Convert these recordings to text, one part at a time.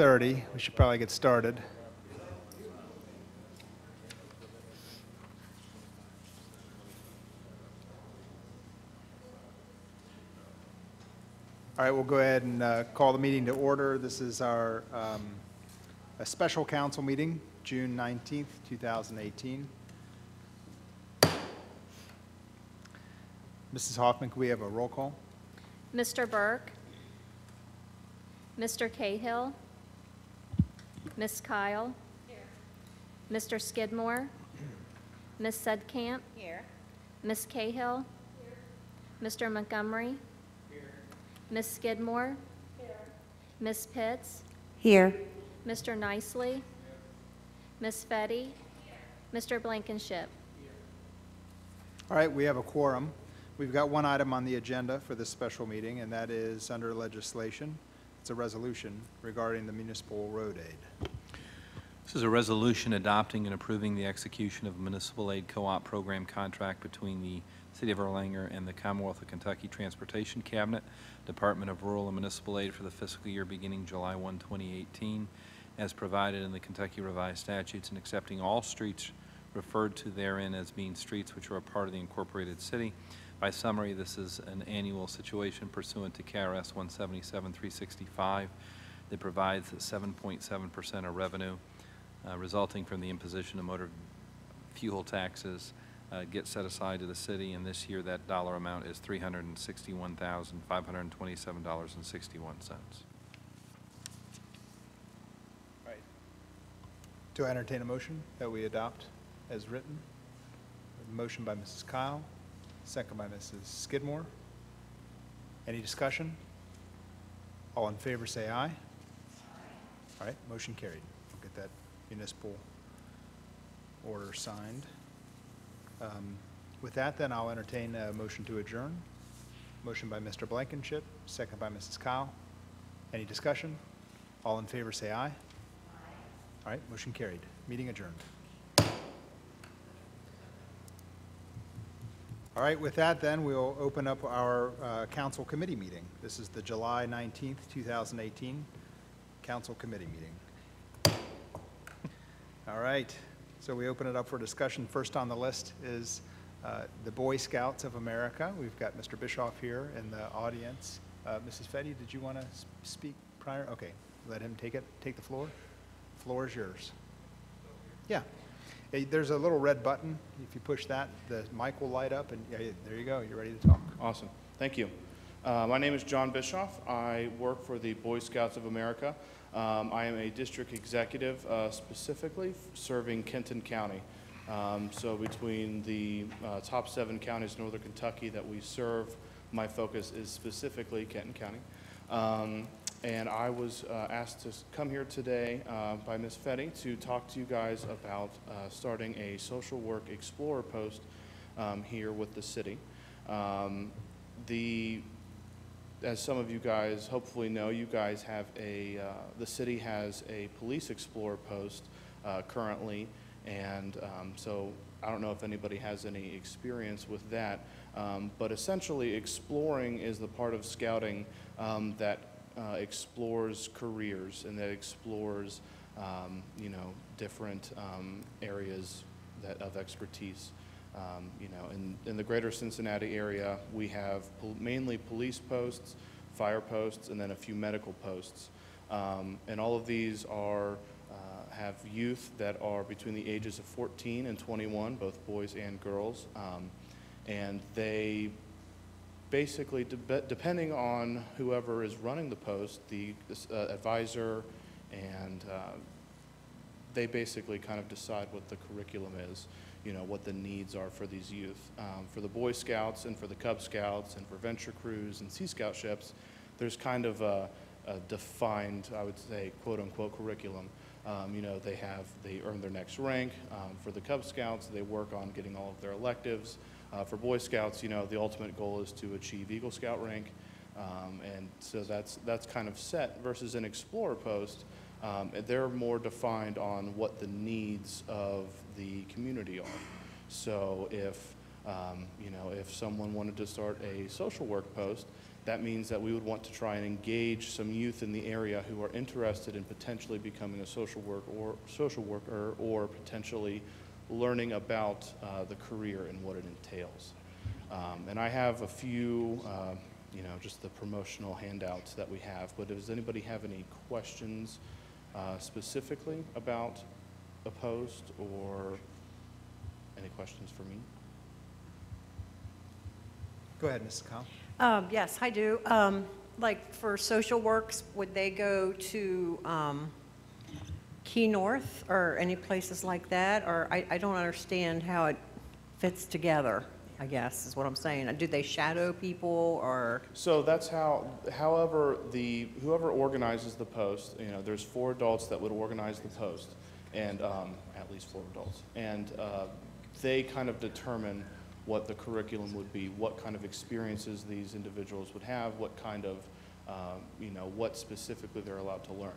6:30. We should probably get started. All right, we'll go ahead and call the meeting to order. This is our a special council meeting, June 19th, 2018. Mrs. Hoffman, can we have a roll call? Mr. Burke, Mr. Cahill, Miss Kyle, here. Mr. Skidmore, Miss Sedkamp, here. Miss Cahill, here. Mr. Montgomery, here. Miss Skidmore, here. Miss Pitts, here. Mr. Nicely, here. Miss Fetty, here. Mr. Blankenship. Here. All right, we have a quorum. We've got one item on the agenda for this special meeting, and that is under legislation. It's a resolution regarding the municipal road aid. This is a resolution adopting and approving the execution of a municipal aid co-op program contract between the City of Erlanger and the Commonwealth of Kentucky Transportation Cabinet, Department of Rural and Municipal Aid for the fiscal year beginning July 1, 2018, as provided in the Kentucky Revised Statutes, and accepting all streets referred to therein as being streets which are a part of the incorporated city. By summary, this is an annual situation pursuant to KRS 177-365 that provides that 7.7% of revenue resulting from the imposition of motor fuel taxes get set aside to the city, and this year that dollar amount is $361,527.61. Right. Do I entertain a motion that we adopt as written? A motion by Mrs. Kyle, second by Mrs. Skidmore. Any discussion? All in favor say aye. Aye. All right, motion carried. We'll get that municipal order signed. With that, then, I'll entertain a motion to adjourn. Motion by Mr. Blankenship, second by Mrs. Kyle. Any discussion? All in favor say aye. Aye. All right, motion carried. Meeting adjourned. All right, with that, then, we'll open up our council committee meeting. This is the July 19th, 2018 council committee meeting. All right, so we open it up for discussion. First on the list is the Boy Scouts of America. We've got Mr. Bischoff here in the audience. Mrs. Fetty, did you want to speak prior? Okay, let him take the floor. The floor is yours. Yeah. There's a little red button. If you push that, the mic will light up, and yeah, there you go. You're ready to talk. Awesome. Thank you. My name is John Bischoff. I work for the Boy Scouts of America. I am a district executive, specifically serving Kenton County. So between the top 7 counties in northern Kentucky that we serve, my focus is specifically Kenton County. And I was asked to come here today by Ms. Fetty to talk to you guys about starting a social work explorer post here with the city. As some of you guys hopefully know, you guys have the city has a police explorer post currently, and so I don't know if anybody has any experience with that, but essentially exploring is the part of scouting that explores careers and that explores, different areas of expertise. In the greater Cincinnati area, we have mainly police posts, fire posts, and then a few medical posts. And all of these have youth that are between the ages of 14 and 21, both boys and girls. And they basically, depending on whoever is running the post, the advisor, and they basically kind of decide what the curriculum is, what the needs are for these youth. For the Boy Scouts and for the Cub Scouts and for venture crews and Sea Scout ships, there's kind of a defined, I would say, quote-unquote curriculum. They earn their next rank. For the Cub Scouts, they work on getting all of their electives. For Boy Scouts, the ultimate goal is to achieve Eagle Scout rank, and so that's kind of set. Versus an Explorer post, they're more defined on what the needs of the community are. So if someone wanted to start a social work post, That means that we would want to try and engage some youth in the area who are interested in potentially becoming a social worker or potentially learning about the career and what it entails. And I have a few, just the promotional handouts that we have, but does anybody have any questions specifically about a post or any questions for me? Go ahead, Mrs. Kyle. Yes, I do. Like for social works, would they go to Key North or any places like that? Or I don't understand how it fits together, I guess, is what I'm saying. Do they shadow people or? So that's however whoever organizes the post, there's 4 adults that would organize the post, and at least 4 adults. And they kind of determine what the curriculum would be, what kind of experiences these individuals would have, what kind of, what specifically they're allowed to learn.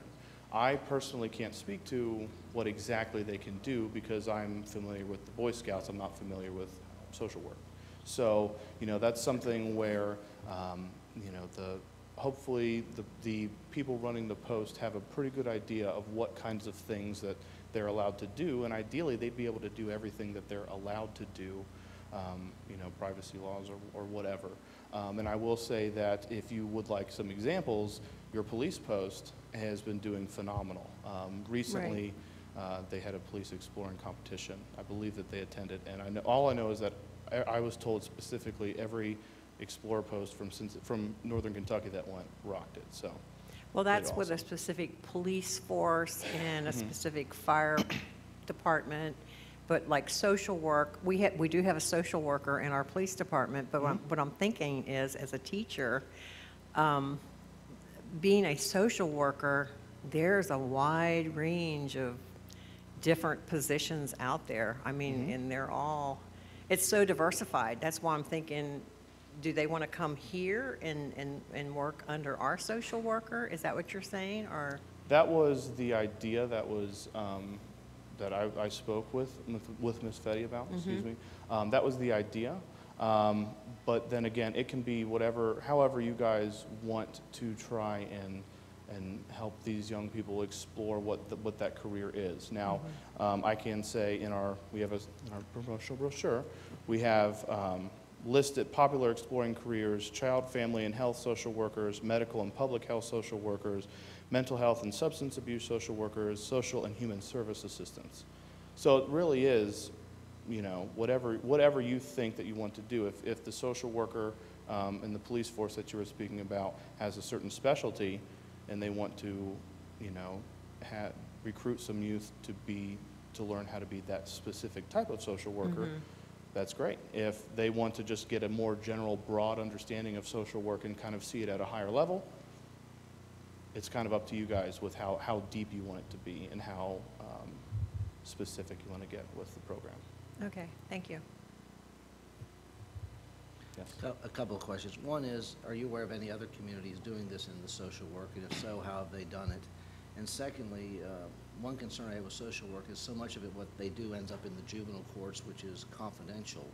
I personally can't speak to what exactly they can do because I'm familiar with the Boy Scouts. I'm not familiar with social work. So, that's something where, hopefully the people running the post have a pretty good idea of what kinds of things that they're allowed to do, and ideally they'd be able to do everything that they're allowed to do, privacy laws or whatever. And I will say that if you would like some examples, your police post has been doing phenomenal. Recently, they had a police exploring competition. I believe that they attended, and all I know is that I was told specifically every Explorer post from Northern Kentucky that went rocked it. So, Well, that's with a specific police force and a specific fire department. But like social work, we do have a social worker in our police department, but what I'm thinking is, as a teacher, being a social worker, there's a wide range of different positions out there. I mean, and it's so diversified. That's why I'm thinking, do they want to come here and work under our social worker? Is that what you're saying, or? that was the idea that was, that I spoke with Ms. Fetty about, excuse me. That was the idea. But then again, it can be however you guys want to try and help these young people explore what that career is. Now, I can say in our promotional brochure, we have listed popular exploring careers: child, family, and health social workers, medical and public health social workers, mental health and substance abuse social workers, social and human service assistants. So it really is, whatever you think that you want to do. If the social worker and the police force that you were speaking about has a certain specialty and they want to, recruit some youth to learn how to be that specific type of social worker, that's great. If they want to just get a more general, broad understanding of social work and kind of see it at a higher level, it's kind of up to you guys with how deep you want it to be and how specific you want to get with the program. Okay, thank you. Yes. A couple of questions. One is, are you aware of any other communities doing this in the social work? And if so, how have they done it? And secondly, one concern I have with social work is so much of it, what they do ends up in the juvenile courts, which is confidential.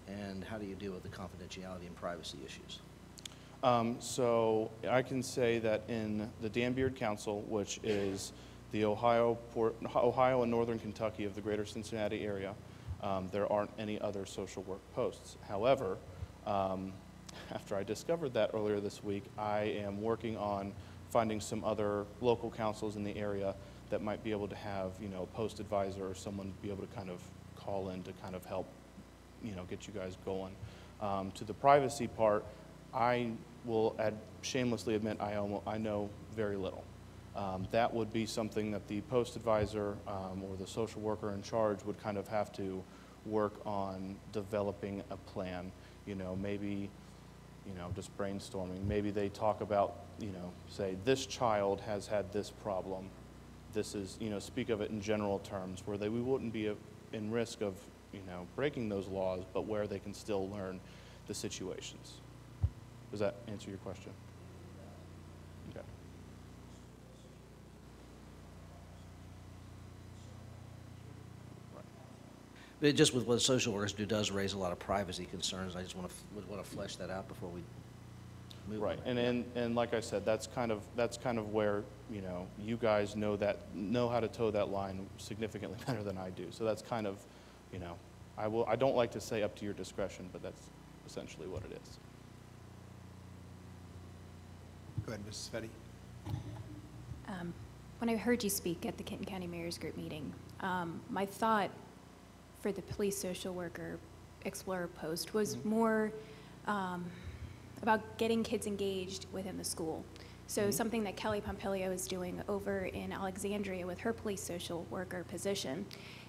And how do you deal with the confidentiality and privacy issues? So I can say that in the Dan Beard Council, which is the Ohio and Northern Kentucky of the greater Cincinnati area, there aren't any other social work posts. However, after I discovered that earlier this week, I am working on finding some other local councils in the area that might be able to have, a post advisor or someone be able to kind of call in to kind of help, get you guys going. To the privacy part, I will shamelessly admit I know very little. That would be something that the post advisor or the social worker in charge would kind of have to work on developing a plan. Maybe, just brainstorming. Maybe they talk about, say this child has had this problem. This is, speak of it in general terms where we wouldn't be in risk of, breaking those laws, but where they can still learn the situations. Does that answer your question? Okay. But just with what social workers do does raise a lot of privacy concerns. I just would want to flesh that out before we. move Right, on. and like I said, that's kind of where, you know, you guys know how to toe that line significantly better than I do. So that's kind of, you know, I don't like to say up to your discretion, but that's essentially what it is. Go ahead, Mrs. Fetty. When I heard you speak at the Kenton County Mayor's Group meeting, my thought for the police social worker Explorer post was more about getting kids engaged within the school. So something that Kelly Pompilio is doing over in Alexandria with her police social worker position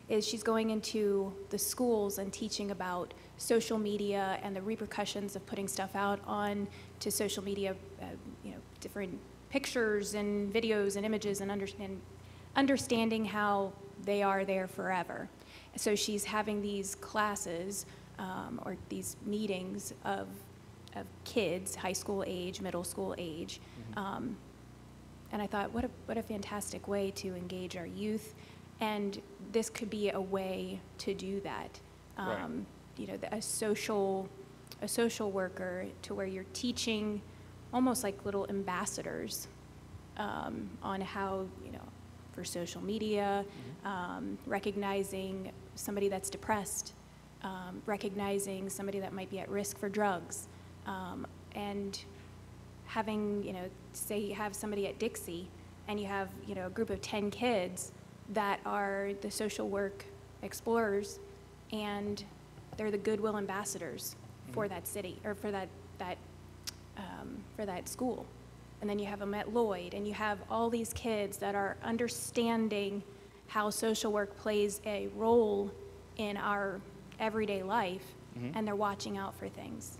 is she's going into the schools and teaching about social media and the repercussions of putting stuff out on to social media, you know, different pictures and videos and images, and understanding how they are there forever. So she's having these classes or these meetings of kids, high school age, middle school age. And I thought, what a fantastic way to engage our youth. And this could be a way to do that. Right. You know, a social worker to where you're teaching almost like little ambassadors on how, you know, for social media, recognizing somebody that's depressed, recognizing somebody that might be at risk for drugs, and having, you know, say you have somebody at Dixie and you have, you know, a group of 10 kids that are the social work explorers, and they're the goodwill ambassadors for that city, or for that school. And then you have them at Lloyd, and you have all these kids that are understanding how social work plays a role in our everyday life, and they're watching out for things.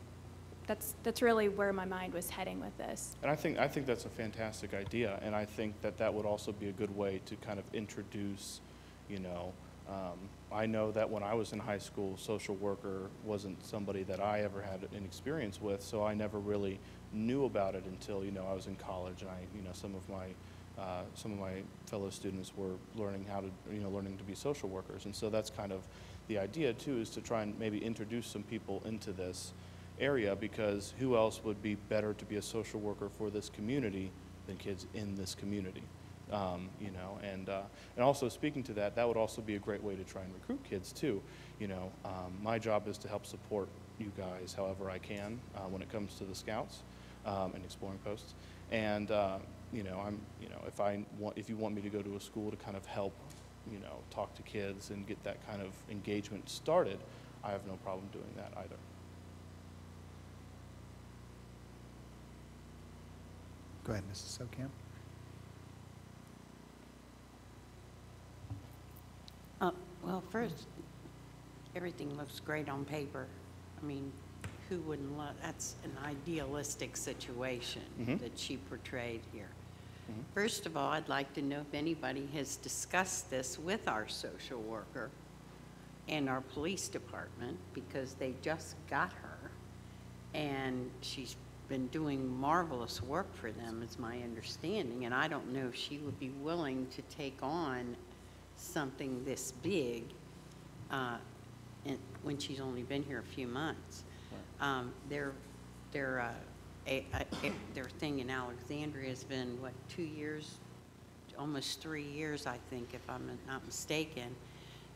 That's really where my mind was heading with this. And I think that's a fantastic idea, and I think that would also be a good way to kind of introduce, you know, I know that when I was in high school, social worker wasn't somebody that I ever had an experience with, so I never really knew about it until, you know, I was in college, and you know, some of my fellow students were learning learning to be social workers, and so that's kind of the idea too, is to try and maybe introduce some people into this area, because who else would be better to be a social worker for this community than kids in this community? You know, and also speaking to that would also be a great way to try and recruit kids too. You know, my job is to help support you guys however I can when it comes to the Scouts and exploring posts. And you know, if you want me to go to a school to kind of help, you know, talk to kids and get that kind of engagement started, I have no problem doing that either. Go ahead, Mrs. Sokamp. Well, first, everything looks great on paper. I mean, who wouldn't love, that's an idealistic situation that she portrayed here. First of all, I'd like to know if anybody has discussed this with our social worker and our police department, because they just got her, and she's been doing marvelous work for them, is my understanding, and I don't know if she would be willing to take on something this big when she's only been here a few months. Their thing in Alexandria has been, what, 2 years, almost 3 years, I think, if I'm not mistaken.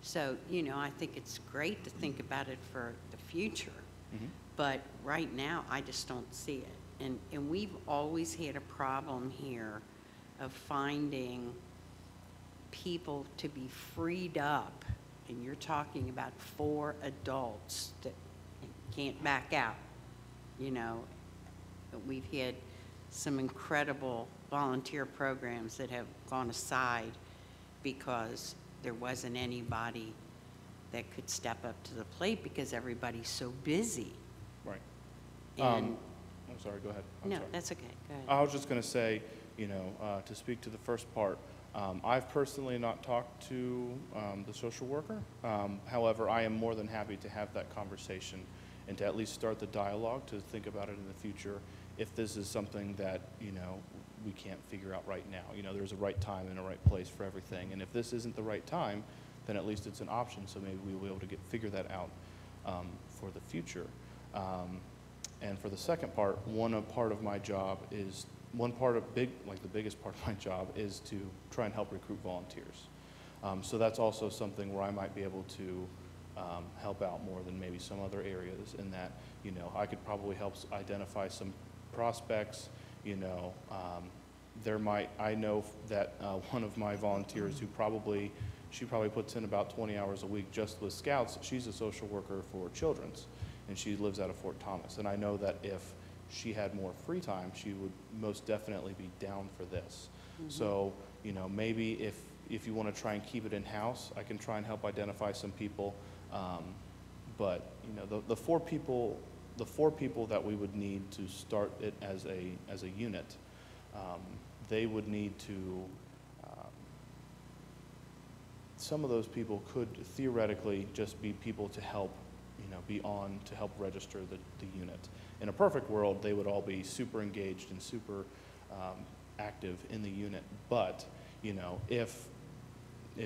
So, you know, I think it's great to think about it for the future, but right now, I just don't see it. And we've always had a problem here of finding people to be freed up, and you're talking about 4 adults that can't back out. You know, we've had some incredible volunteer programs that have gone aside because there wasn't anybody that could step up to the plate because everybody's so busy. Right. And I'm sorry, go ahead. I'm no, sorry. that's okay. Go ahead. I was just going to say, you know, to speak to the first part, I've personally not talked to the social worker. However, I am more than happy to have that conversation and to at least start the dialogue to think about it in the future if this is something that, you know, we can't figure out right now. You know, there's a right time and a right place for everything. And if this isn't the right time, then at least it's an option, so maybe we'll be able to figure that out for the future. And for the second part, part of my job is, the biggest part of my job is to try and help recruit volunteers. So that's also something where I might be able to help out more than maybe some other areas, in that, you know, I could probably help identify some prospects, you know. I know that one of my volunteers she probably puts in about 20 hours a week just with Scouts. She's a social worker for Children's, and she lives out of Fort Thomas. And I know that if she had more free time, she would most definitely be down for this. So, you know, maybe if you want to try and keep it in-house, I can try and help identify some people. But, you know, the four people that we would need to start it as a unit, they would need to, some of those people could theoretically just be people to help, you know, to help register the unit. In a perfect world, they would all be super engaged and super active in the unit. But, you know, if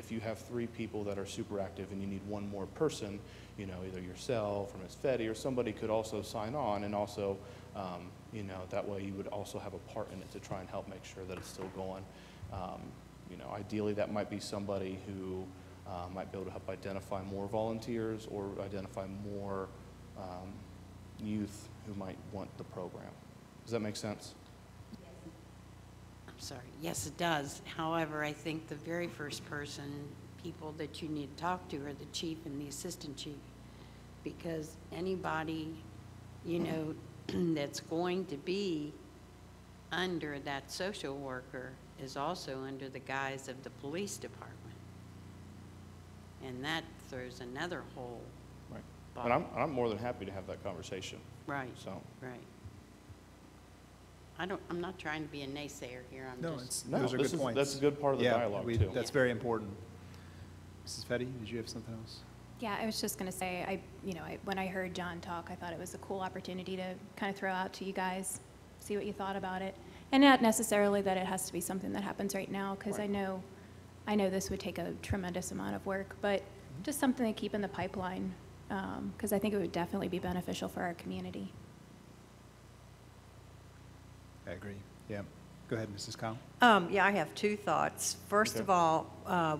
you have 3 people that are super active and you need one more person, you know, either yourself or Ms. Fetty or somebody could also sign on, and also, you know, that way you would also have a part in it to try and help make sure that it's still going. You know, ideally that might be somebody who might be able to help identify more volunteers or identify more youth who might want the program. Does that make sense? I'm sorry. Yes, it does. However, I think the very first people that you need to talk to are the chief and the assistant chief, because anybody, you know, that's going to be under that social worker is also under the guise of the police department. And that throws another whole Right. ball. And I'm more than happy to have that conversation. Right, So. right. I'm not trying to be a naysayer here. I'm No, just, those are good points. That's a good part of the Yeah, dialogue, too. that's very important. Mrs. Fetty, did you have something else? Yeah, I was just going to say, when I heard John talk, I thought it was a cool opportunity to kind of throw out to you guys, see what you thought about it. And not necessarily that it has to be something that happens right now, because Right. I know this would take a tremendous amount of work, but just something to keep in the pipeline, because I think it would definitely be beneficial for our community. I agree. Yeah. Go ahead, Mrs. Kyle. Yeah, I have 2 thoughts. First of all,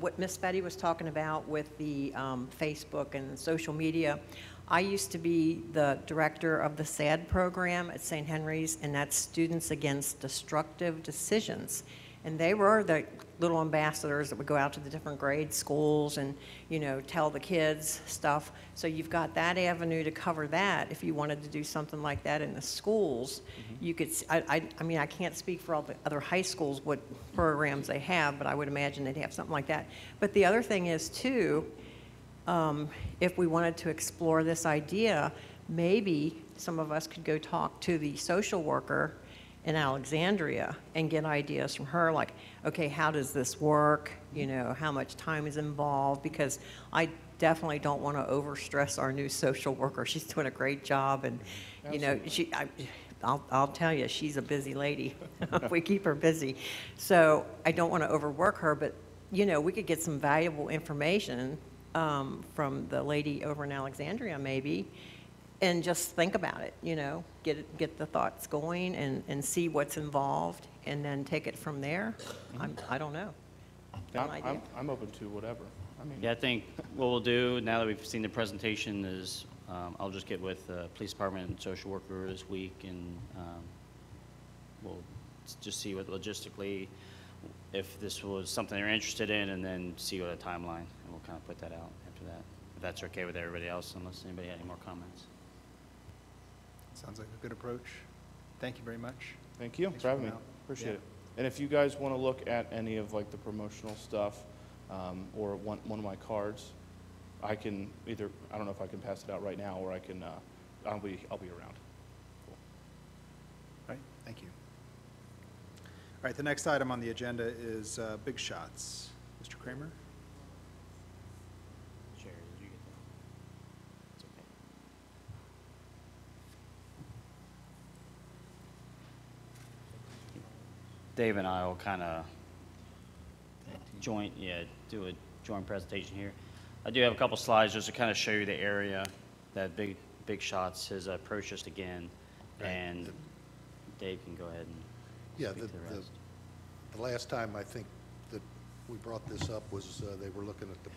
what Miss Fetty was talking about with the Facebook and social media, I used to be the director of the SAD program at St. Henry's, and that's Students Against Destructive Decisions. And they were the little ambassadors that would go out to the different grade schools and, you know, tell the kids stuff. So you've got that avenue to cover that. If you wanted to do something like that in the schools, you could, I mean, I can't speak for all the other high schools, what programs they have, but I would imagine they'd have something like that. But the other thing is, too, if we wanted to explore this idea, maybe some of us could go talk to the social worker in Alexandria and get ideas from her, like, okay, how does this work? You know, how much time is involved? Because I definitely don't want to overstress our new social worker. She's doing a great job, and you know, I'll tell you, she's a busy lady. We keep her busy, so I don't want to overwork her. But you know, we could get some valuable information from the lady over in Alexandria, maybe. And just think about it, you know, get the thoughts going and see what's involved, and then take it from there. I don't know. Got an idea? I'm open to whatever. I mean, Yeah, I think what we'll do, now that we've seen the presentation, is I'll just get with the police department and social worker this week, and we'll just see what logistically, if this was something they're interested in, and then see what a timeline, and we'll kind of put that out after that. If that's okay with everybody else, unless anybody had any more comments. Sounds like a good approach. Thank you very much. Thank you Thanks for having me. coming out. Appreciate Yeah. it. And if you guys want to look at any of like the promotional stuff, or one of my cards, I can either, I don't know if I can pass it out right now, or I can, I'll be around. All right, thank you. All right, the next item on the agenda is Big Shots. Mr. Kramer? Sherry, did you get that? It's okay. Dave and I will kind of do a joint presentation here. I do have a couple slides just to kind of show you the area that Big Shots has approached us again. Right. And Dave can go ahead and Yeah, speak to the rest. the last time I think that we brought this up was they were looking at the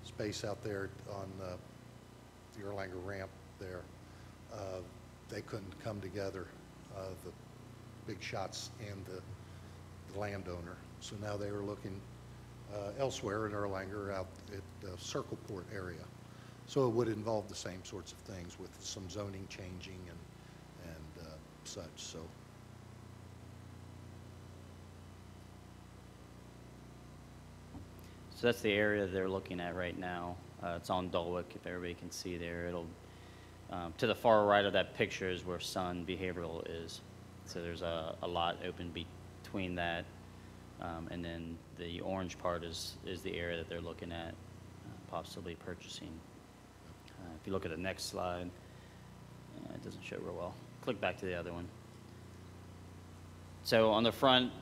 space out there on the Erlanger ramp there. They couldn't come together, the big shots and the landowner. So now they were looking elsewhere in Erlanger out at the Circle Port area. So it would involve the same sorts of things with some zoning changing and such, so. So that's the area they're looking at right now. It's on Dulwick, if everybody can see there. It'll, to the far right of that picture is where Sun Behavioral is. So there's a lot open between that, and then the orange part is the area that they're looking at possibly purchasing. If you look at the next slide, it doesn't show real well. Click back to the other one. So on the front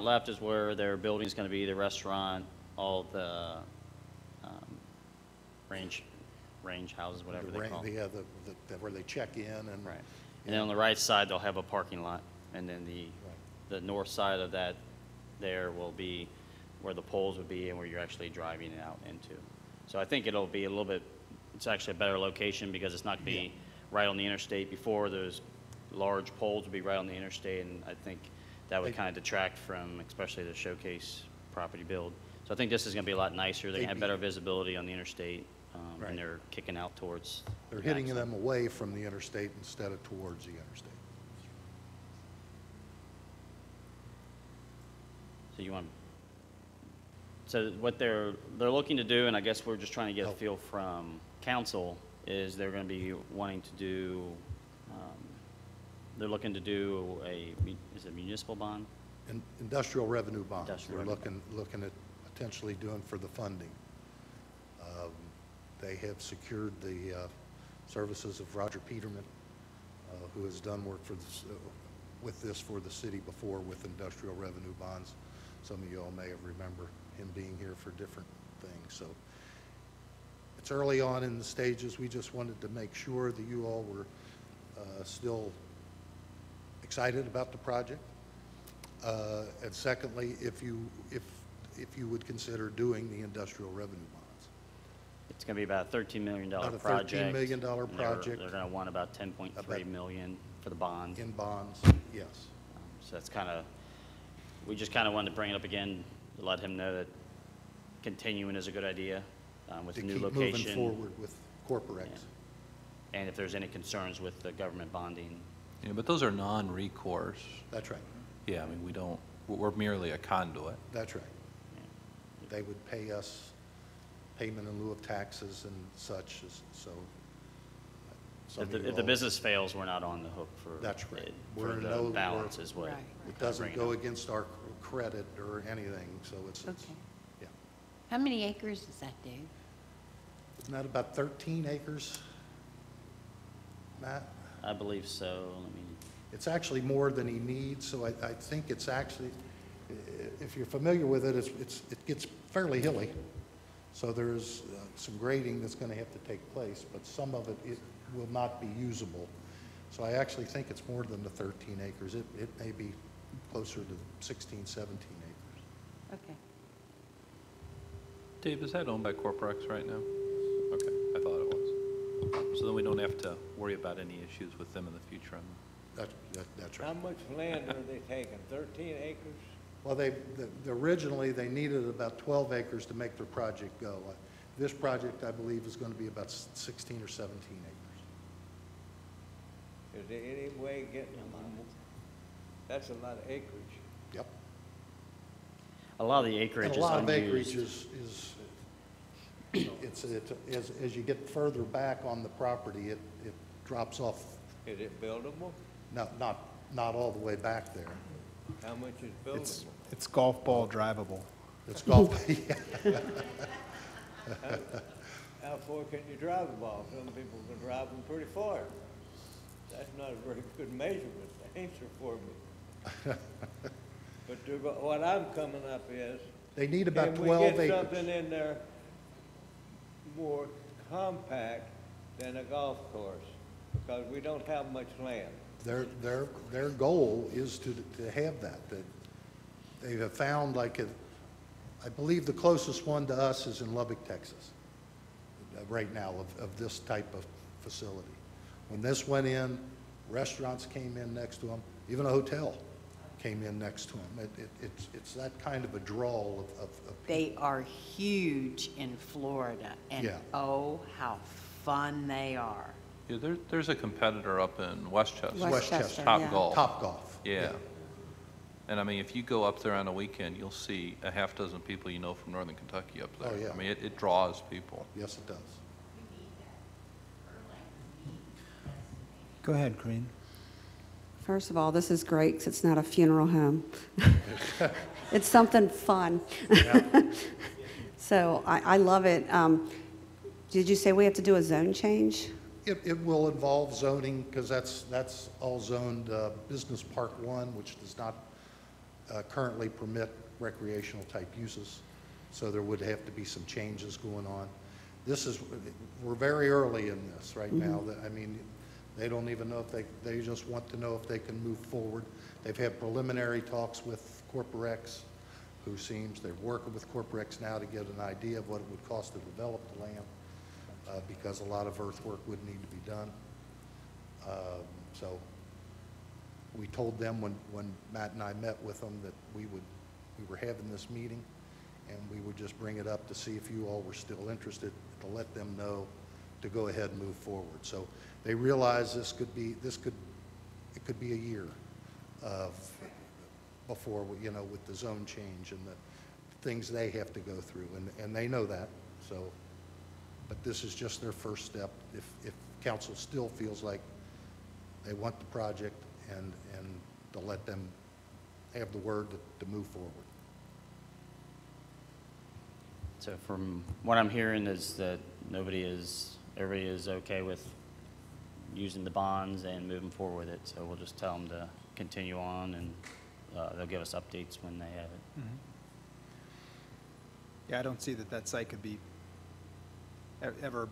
left is where their building is going to be, the restaurant, all the range houses, whatever they call them. Yeah, where they check in and. Right. And then on the right side, they'll have a parking lot. And then the north side of that there will be where the poles would be and where you're actually driving it out into. So I think it'll be a little bit, it's actually a better location because it's not going to be right on the interstate. Before, those large poles would be right on the interstate, and I think that would kind of detract from especially the Showcase property build. So I think this is going to be a lot nicer. They're going to have better visibility on the interstate, Right. and they're kicking out towards. They're hitting Jackson. them away from the interstate instead of towards the interstate. So you want, so what they're looking to do, and I guess we're just trying to get a feel from council, is they're going to be wanting to do, they're looking to do is it municipal bond? Industrial revenue bonds. Industrial They're revenue looking at potentially doing for the funding. They have secured the services of Roger Peterman, who has done work for this, with this for the city before with industrial revenue bonds. Some of you all may have remember him being here for different things. So it's early on in the stages. We just wanted to make sure that you all were still excited about the project. And secondly, if you would consider doing the industrial revenue bonds. It's going to be about a $13 million About a project. $13 million and project. They're going to want about $10.3 million for the bond. In bonds, yes. So that's kind of, we just kind of wanted to bring it up again to let him know that continuing is a good idea with the new location. To keep moving forward with Corporex. Yeah. And if there's any concerns with the government bonding. Yeah, but those are non-recourse. That's right. Yeah, I mean, we're merely a conduit. That's right. They would pay us payment in lieu of taxes and such, so. If the business fails, we're not on the hook for. That's right. For the balance is what. It doesn't go against our credit or anything, so it's, Okay. yeah. How many acres is that, Dave? Isn't that about 13 acres, Matt? I believe so. Let me. It's actually more than he needs, so I think it's actually, if you're familiar with it, it gets fairly hilly. So there's some grading that's going to have to take place, but some of it will not be usable. So I actually think it's more than the 13 acres. It may be closer to 16, 17 acres. Okay. Dave, is that owned by Corporex right now? Okay, I thought it was. So then we don't have to worry about any issues with them in the future. That's right. How much land are they taking? 13 acres? Well, originally, they needed about 12 acres to make their project go. This project, I believe, is going to be about 16 or 17 acres. Is there any way getting, that's a lot of acreage. Yep. A lot of the acreage And is a lot of unused. acreage is as you get further back on the property, it drops off, Is it buildable? not all the way back there. How much is buildable? It's golf ball drivable. It's golf, How far can you drive a ball? Some people can drive them pretty far. That's not a very good measurement answer for me. But what I'm coming up is, they need about can 12 we get acres. something in there more compact than a golf course? Because we don't have much land. their goal is to have that. They have found I believe the closest one to us is in Lubbock, Texas, right now, of this type of facility. When this went in, restaurants came in next to them, even a hotel came in next to them. It's that kind of a drawl of people. They are huge in Florida, and Yeah. oh, how fun they are. Yeah, there's a competitor up in Westchester. Westchester, Top yeah. Golf. Top Golf. Yeah. And I mean, if you go up there on a weekend, you'll see a half dozen people you know from Northern Kentucky up there. Oh, yeah. I mean, it draws people. Yes, it does. Go ahead, Corinne. First of all, this is great because it's not a funeral home. It's something fun. So I love it. Did you say we have to do a zone change? It will involve zoning, because that's all zoned Business Park 1, which does not currently permit recreational type uses. So there would have to be some changes going on. We're very early in this right now. I mean, they don't even know if they just want to know if they can move forward. They've had preliminary talks with Corporex, they're working with Corporex now to get an idea of what it would cost to develop the land, because a lot of earthwork would need to be done. So we told them when Matt and I met with them that we were having this meeting, and we would just bring it up to see if you all were still interested, to let them know to go ahead and move forward. So they realize it could be a year before, with the zone change and the things they have to go through, and they know that. So, but this is just their first step. If council still feels like they want the project, and to let them have the word to move forward. So from what I'm hearing is that everybody is okay with using the bonds and moving forward with it. So we'll just tell them to continue on, and they'll give us updates when they have it. Mm-hmm. Yeah, I don't see that site could be ever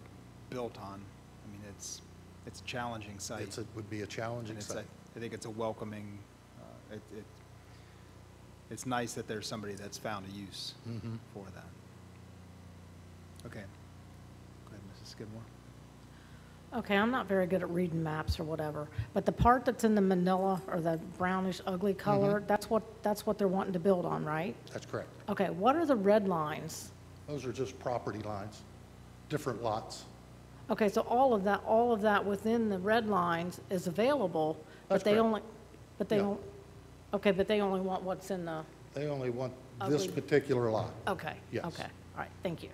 built on. I mean, it's a challenging site. It would be a challenging And site. I think it's a welcoming, it's nice that there's somebody that's found a use Mhm. for that. Okay. Go ahead, Mrs. Skidmore. Okay, I'm not very good at reading maps or whatever, but the part that's in the manila or the brownish ugly color, that's what they're wanting to build on, right? That's correct. Okay, what are the red lines? Those are just property lines, different lots. Okay, so all of that within the red lines is available, That's but they correct. only, but they Yeah. don't, okay, but they only want what's in the, They only want this Ugly. particular lot. okay. Yes. Okay, all right, thank you.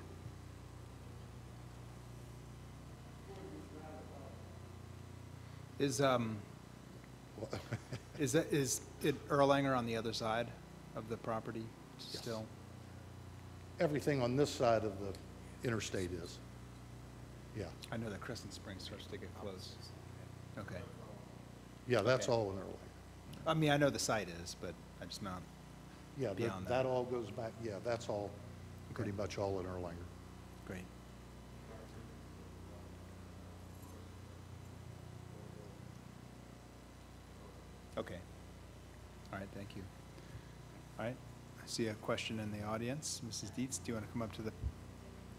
Is it Erlanger on the other side of the property Yes. still? Everything on this side of the interstate is. Yeah, I know that Crescent Springs starts to get close. Okay. yeah, that's Okay. all in Erlanger. I mean, I know the site is, but I just not, Yeah, Beyond that that. all goes back, yeah, that's all, pretty much all in Erlanger. great. Okay. All right, thank you. All right, I see a question in the audience. Mrs. Dietz, do you want to come up to the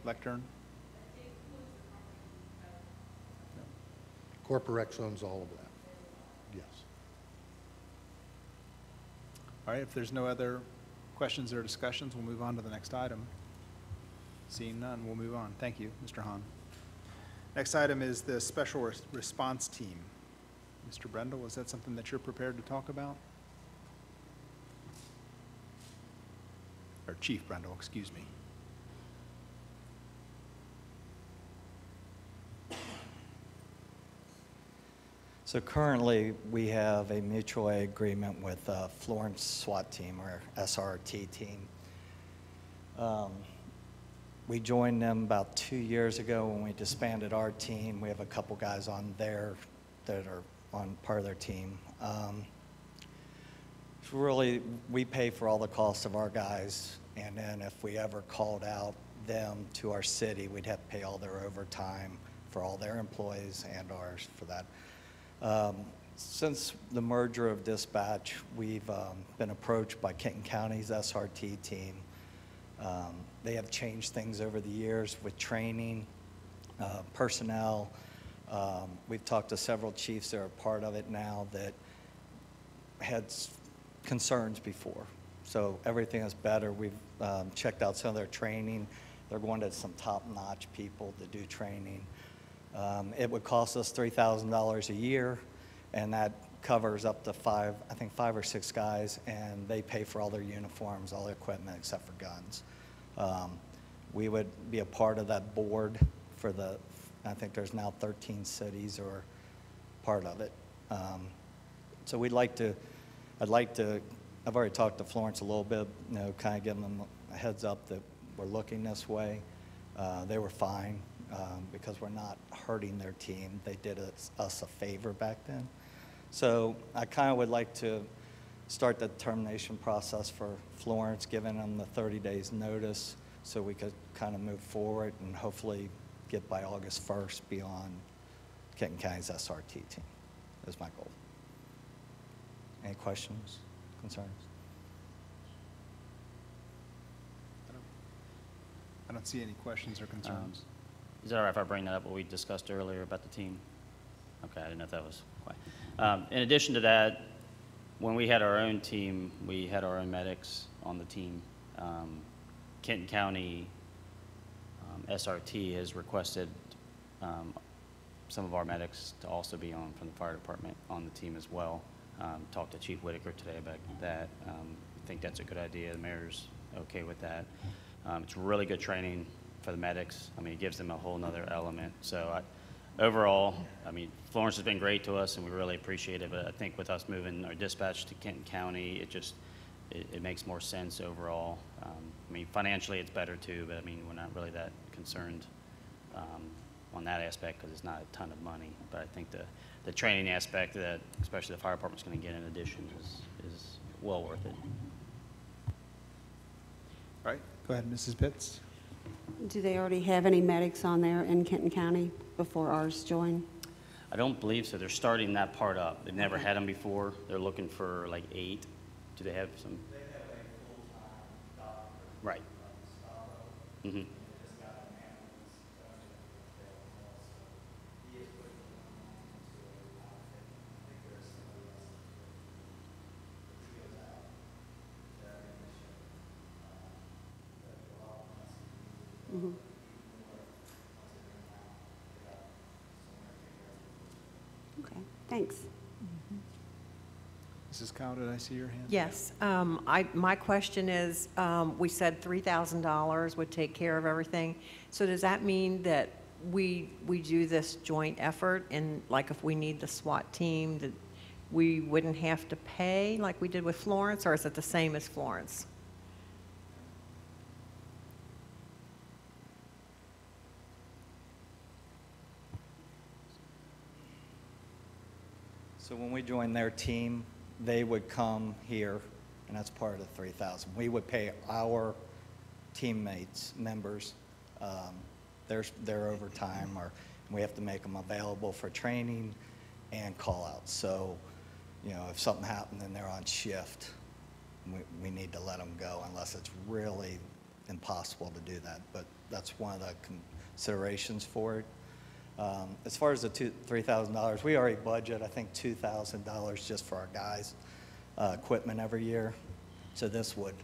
lectern? Corporex owns all of that, yes. All right, if there's no other questions or discussions, we'll move on to the next item. Seeing none, we'll move on. Thank you, Mr. Hahn. Next item is the Special Response Team. Mr. Brendel, is that something that you're prepared to talk about? Or Chief Brendel, excuse me. So currently, we have a mutual aid agreement with Florence SWAT Team, or SRT team. We joined them about 2 years ago when we disbanded our team. We have a couple guys on there that are on part of their team. It's really, we pay for all the costs of our guys, and then if we ever called out them to our city, we'd have to pay all their overtime for all their employees and ours for that. Since the merger of dispatch, we've been approached by Kenton County's SRT team. They have changed things over the years with training, personnel. We've talked to several chiefs that are part of it now that had concerns before. So everything is better. We've checked out some of their training. They're going to some top-notch people to do training. It would cost us $3,000 a year, and that covers up to five or six guys, and they pay for all their uniforms, all their equipment, except for guns. We would be a part of that board for I think there's now 13 cities who are part of it. So I'd like to, I've already talked to Florence a little bit, kind of giving them a heads up that we're looking this way. They were fine because we're not hurting their team. They did us a favor back then. So I kind of would like to start the termination process for Florence, giving them the 30 days notice so we could kind of move forward and hopefully get by August 1st beyond Kenton County's SRT team. That's my goal. Any questions, concerns? I don't see any questions or concerns. Is that all right if I bring that up, what we discussed earlier about the team? Okay, I didn't know if that was quite. In addition to that, when we had our own team, we had our own medics on the team. Kenton County SRT has requested some of our medics to also be on from the fire department on the team as well. Talked to Chief Whitaker today about that. I think that's a good idea. The mayor's okay with that. It's really good training for the medics. I mean, it gives them a whole nother element. So overall, I mean, Florence has been great to us and we really appreciate it, but I think with us moving our dispatch to Kenton County, it makes more sense overall. I mean, financially it's better too, but I mean, we're not really that concerned on that aspect because it's not a ton of money. But I think the training aspect that especially the fire department's going to get in addition is well worth it. All right, go ahead, Mrs. Pitts. Do they already have any medics on there in Kenton County before ours join? I don't believe so. They're starting that part up. They've never had them before. They're looking for like 8. Do they have some? They have a full-time doctor. Right. Mm-hmm. Mm-hmm. Okay, thanks. Mrs. Cow, did I see your hand? Yes. My question is, we said $3,000 would take care of everything. So does that mean that we do this joint effort and like if we need the SWAT team, that we wouldn't have to pay like we did with Florence, or is it the same as Florence? So when we joined their team, they would come here, and that's part of the 3,000. We would pay our teammates, members, their overtime, or we have to make them available for training and call-outs. So, if something happened and they're on shift, we need to let them go unless it's really impossible to do that. But that's one of the considerations for it. As far as the $3,000, we already budget, I think, $2,000 just for our guys' equipment every year. So this would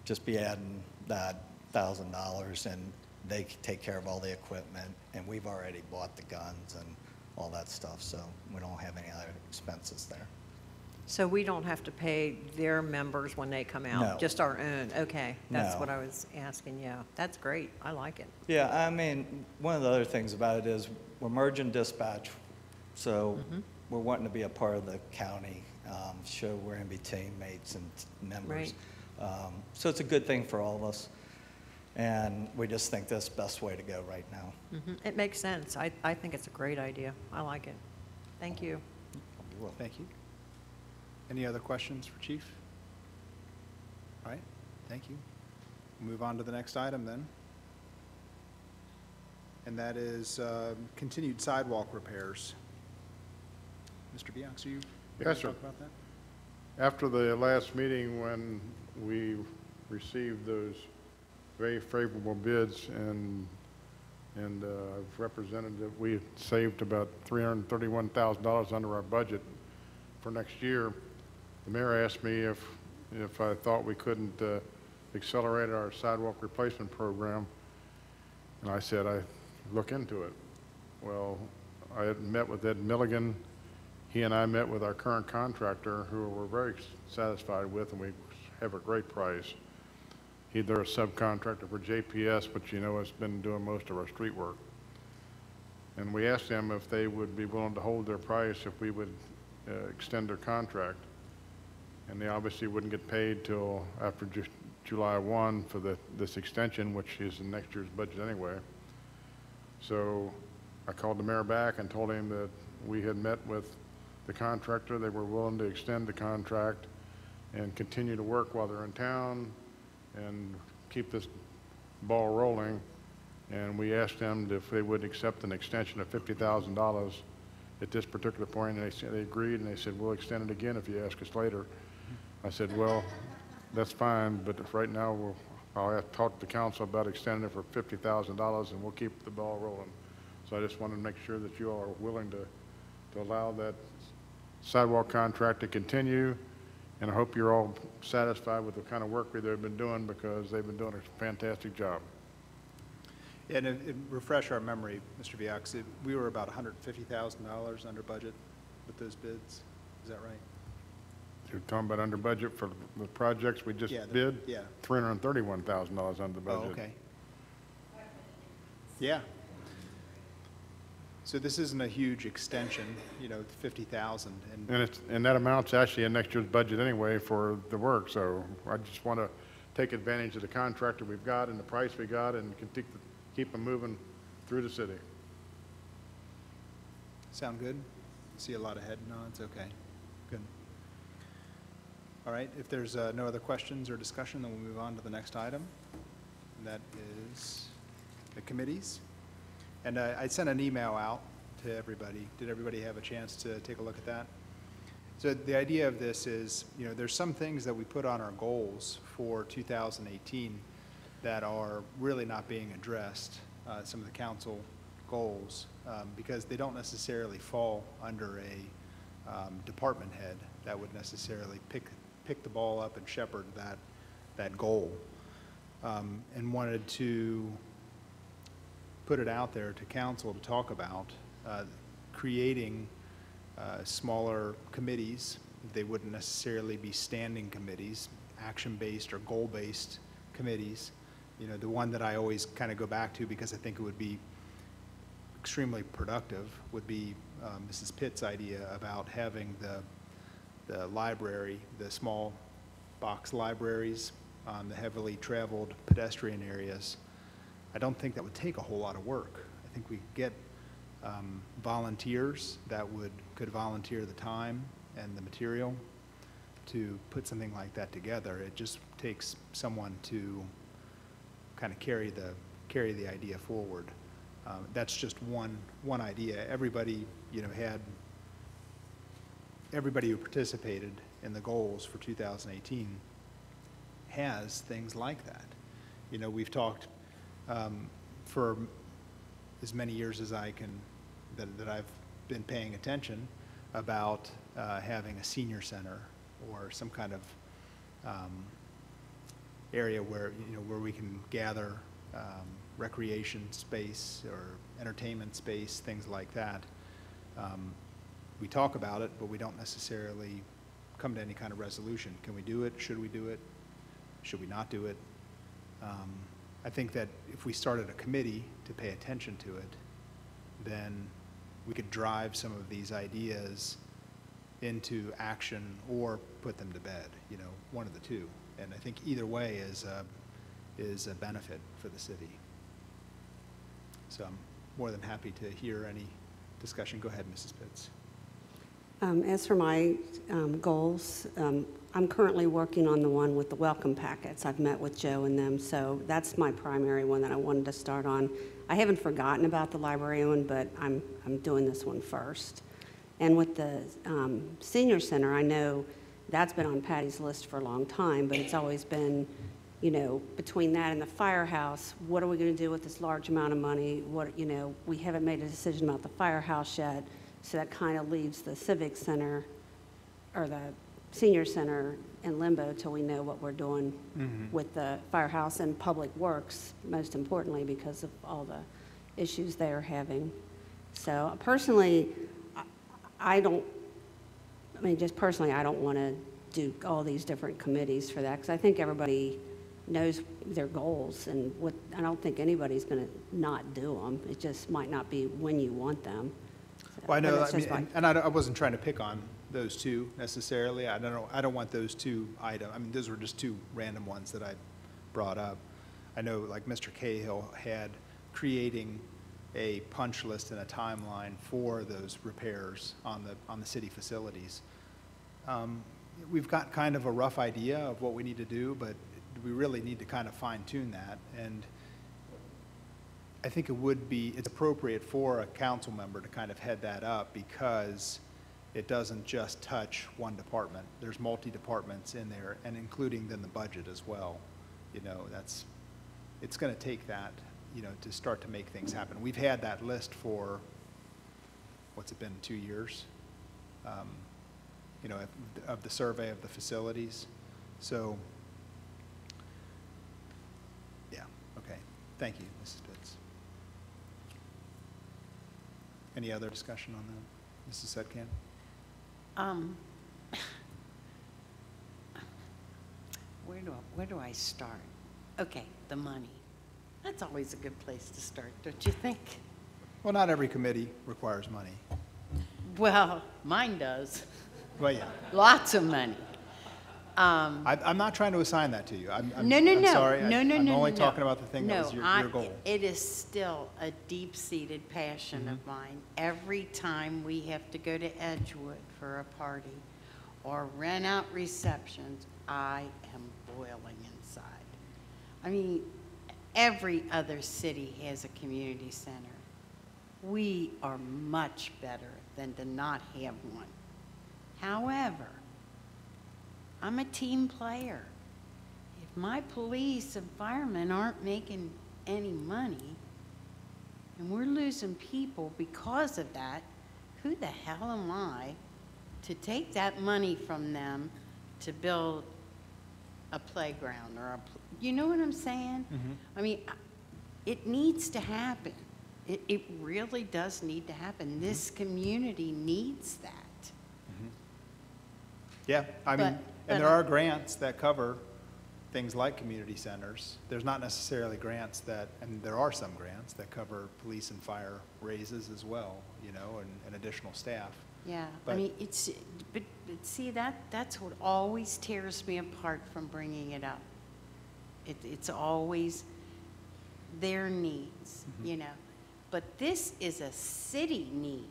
just be adding that $1,000, and they take care of all the equipment, and we've already bought the guns and all that stuff, so we don't have any other expenses there. So we don't have to pay their members when they come out? No. Just our own? Okay, that's No. what I was asking, yeah. That's great, I like it. Yeah, I mean, one of the other things about it is we're merging dispatch, so we're wanting to be a part of the county, show we're going to be teammates and members. Right. So it's a good thing for all of us, and we just think that's the best way to go right now. It makes sense. I think it's a great idea. I like it. Thank you. Thank you. Any other questions for Chief? All right, thank you. We'll move on to the next item then. And that is continued sidewalk repairs. Mr. Bianx, are you wanna Yes, sir. talk about that? After the last meeting, when we received those very favorable bids and I've represented that we saved about $331,000 under our budget for next year, the mayor asked me if I thought we couldn't accelerate our sidewalk replacement program, and I said I'd look into it. Well, I had met with Ed Milligan. He and I met with our current contractor, who we're very satisfied with, and we have a great price. They're a subcontractor for JPS, but you know has been doing most of our street work. And we asked them if they would be willing to hold their price if we would extend their contract. And they obviously wouldn't get paid till after July 1 for this extension, which is in next year's budget anyway. So I called the mayor back and told him that we had met with the contractor. They were willing to extend the contract and continue to work while they're in town and keep this ball rolling. And we asked them if they would accept an extension of $50,000 at this particular point, and they agreed, and they said, we'll extend it again if you ask us later. I said, well, that's fine, but if right now I'll have to talk to the council about extending it for $50,000, and we'll keep the ball rolling. So I just wanted to make sure that you all are willing to allow that sidewalk contract to continue. And I hope you're all satisfied with the kind of work they've been doing, because they've been doing a fantastic job. And refresh our memory, Mr. Viax, we were about $150,000 under budget with those bids. Is that right? You're talking about under budget for the projects we just bid? Yeah. $331,000 under the budget. Oh, okay. Yeah. So this isn't a huge extension, you know, 50,000. And that amount's actually in next year's budget anyway for the work, so I just want to take advantage of the contractor we've got and the price we got and keep them moving through the city. Sound good? See a lot of head nods, okay, good. All right, if there's no other questions or discussion, then we'll move on to the next item. And that is the committees. And I sent an email out to everybody. Did everybody have a chance to take a look at that? So the idea of this is, you know, there's some things that we put on our goals for 2018 that are really not being addressed, some of the council goals, because they don't necessarily fall under a department head that would necessarily pick the ball up and shepherd that goal, and wanted to put it out there to council to talk about creating smaller committees. They wouldn't necessarily be standing committees, action-based or goal-based committees. You know, the one that I always kind of go back to, because I think it would be extremely productive, would be Mrs. Pitt's idea about having the library, the small box libraries on the heavily traveled pedestrian areas. I don't think that would take a whole lot of work. I think we could get volunteers that could volunteer the time and the material to put something like that together. It just takes someone to kind of carry the idea forward. That's just one idea. Everybody, you know, everybody who participated in the goals for 2018 has things like that. You know, we've talked for as many years as that I've been paying attention about having a senior center or some kind of area where, you know, where we can gather recreation space or entertainment space, things like that. We talk about it, but we don't necessarily come to any kind of resolution. Can we do it? Should we do it? Should we not do it? I think that if we started a committee to pay attention to it, then we could drive some of these ideas into action or put them to bed, you know, one of the two. And I think either way is a benefit for the city. So I'm more than happy to hear any discussion. Go ahead, Mrs. Pitts. As for my goals, I'm currently working on the one with the welcome packets. I've met with Joe and them, so that's my primary one that I wanted to start on. I haven't forgotten about the library one, but I'm doing this one first. And with the senior center, I know that's been on Patty's list for a long time, but it's always been, you know, between that and the firehouse, what are we going to do with this large amount of money? What, you know, we haven't made a decision about the firehouse yet, so that kind of leaves the civic center or the senior center in limbo till we know what we're doing with the firehouse and public works, most importantly, because of all the issues they are having. So personally, I mean, just personally, I don't want to do all these different committees for that, because I think everybody knows their goals, and what, I don't think anybody's going to not do them. It just might not be when you want them. So, Well, I know, but that's I mean, just my- and I wasn't trying to pick on those two necessarily. I don't want those two items. I mean, those were just two random ones that I brought up. I know, like Mr. Cahill had creating a punch list and a timeline for those repairs on the city facilities. We've got kind of a rough idea of what we need to do, but we really need to kind of fine tune that. And I think it's appropriate for a council member to kind of head that up, because it doesn't just touch one department. There's multi-departments in there, and including then the budget as well. You know, it's going to take that, you know, to start to make things happen. We've had that list for, what's it been, 2 years? You know, of the survey of the facilities. So, yeah, okay. Thank you, Mrs. Pitts. Any other discussion on that? Mrs. Sedkan? Where do I start? Okay, the money. That's always a good place to start, don't you think? Well, not every committee requires money. Well, mine does. Well, yeah. Lots of money. I'm not trying to assign that to you. I'm No. sorry. No. I'm only no. talking about the thing that was your goal. It is still a deep-seated passion of mine. Every time we have to go to Edgewood for a party or rent out receptions, I am boiling inside. I mean, every other city has a community center. We are much better than to not have one. However, I'm a team player. If my police and firemen aren't making any money, and we're losing people because of that, who the hell am I to take that money from them to build a playground or you know what I'm saying? I mean, it needs to happen. It really does need to happen. This community needs that. Yeah, I mean, But and there are grants that cover things like community centers. There's not necessarily grants that, and there are some grants that cover police and fire raises as well, you know, and additional staff. Yeah, I But- mean, but see, that's what always tears me apart from bringing it up. It's always their needs, you know. But this is a city need,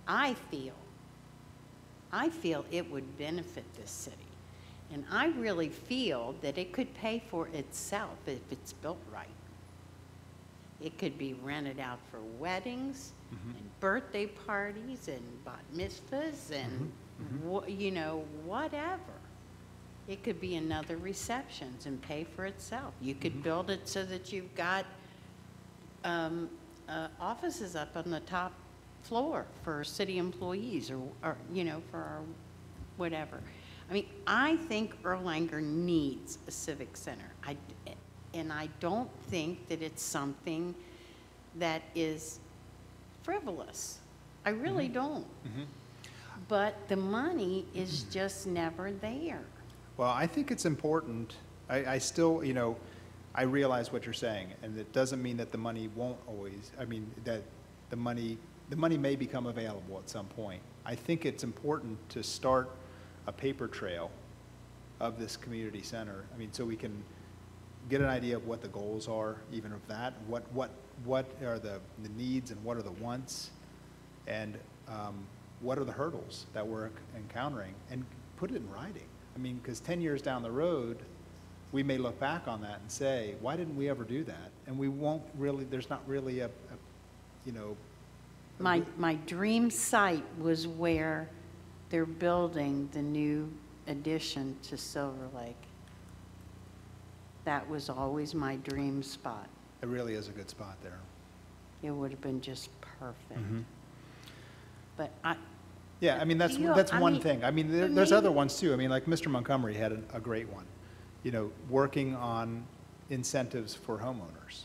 I feel. I feel it would benefit this city. And I really feel that it could pay for itself if it's built right. It could be rented out for weddings and birthday parties and bat mitzvahs and, you know, whatever. It could be another receptions and pay for itself. You could build it so that you've got offices up on the top floor for city employees or you know, for our whatever. I mean, I think Erlanger needs a civic center. And I don't think that it's something that is frivolous. I really don't. But the money is just never there. Well, I think it's important. I still, you know, I realize what you're saying, and it doesn't mean that the money won't always, I mean, that the money may become available at some point. I think it's important to start a paper trail of this community center. I mean, so we can get an idea of what the goals are, even of that, what are the needs and what are the wants, and what are the hurdles that we're encountering, and put it in writing. I mean, because 10 years down the road, we may look back on that and say, why didn't we ever do that? And we won't really, there's not really a you know, My dream site was where they're building the new addition to Silver Lake. That was always my dream spot. It really is a good spot there. It would have been just perfect. Mhm. But Yeah, I mean, that's I one mean, thing. I mean, but there's other maybe- ones too. I mean, like Mr. Montgomery had a great one, you know, working on incentives for homeowners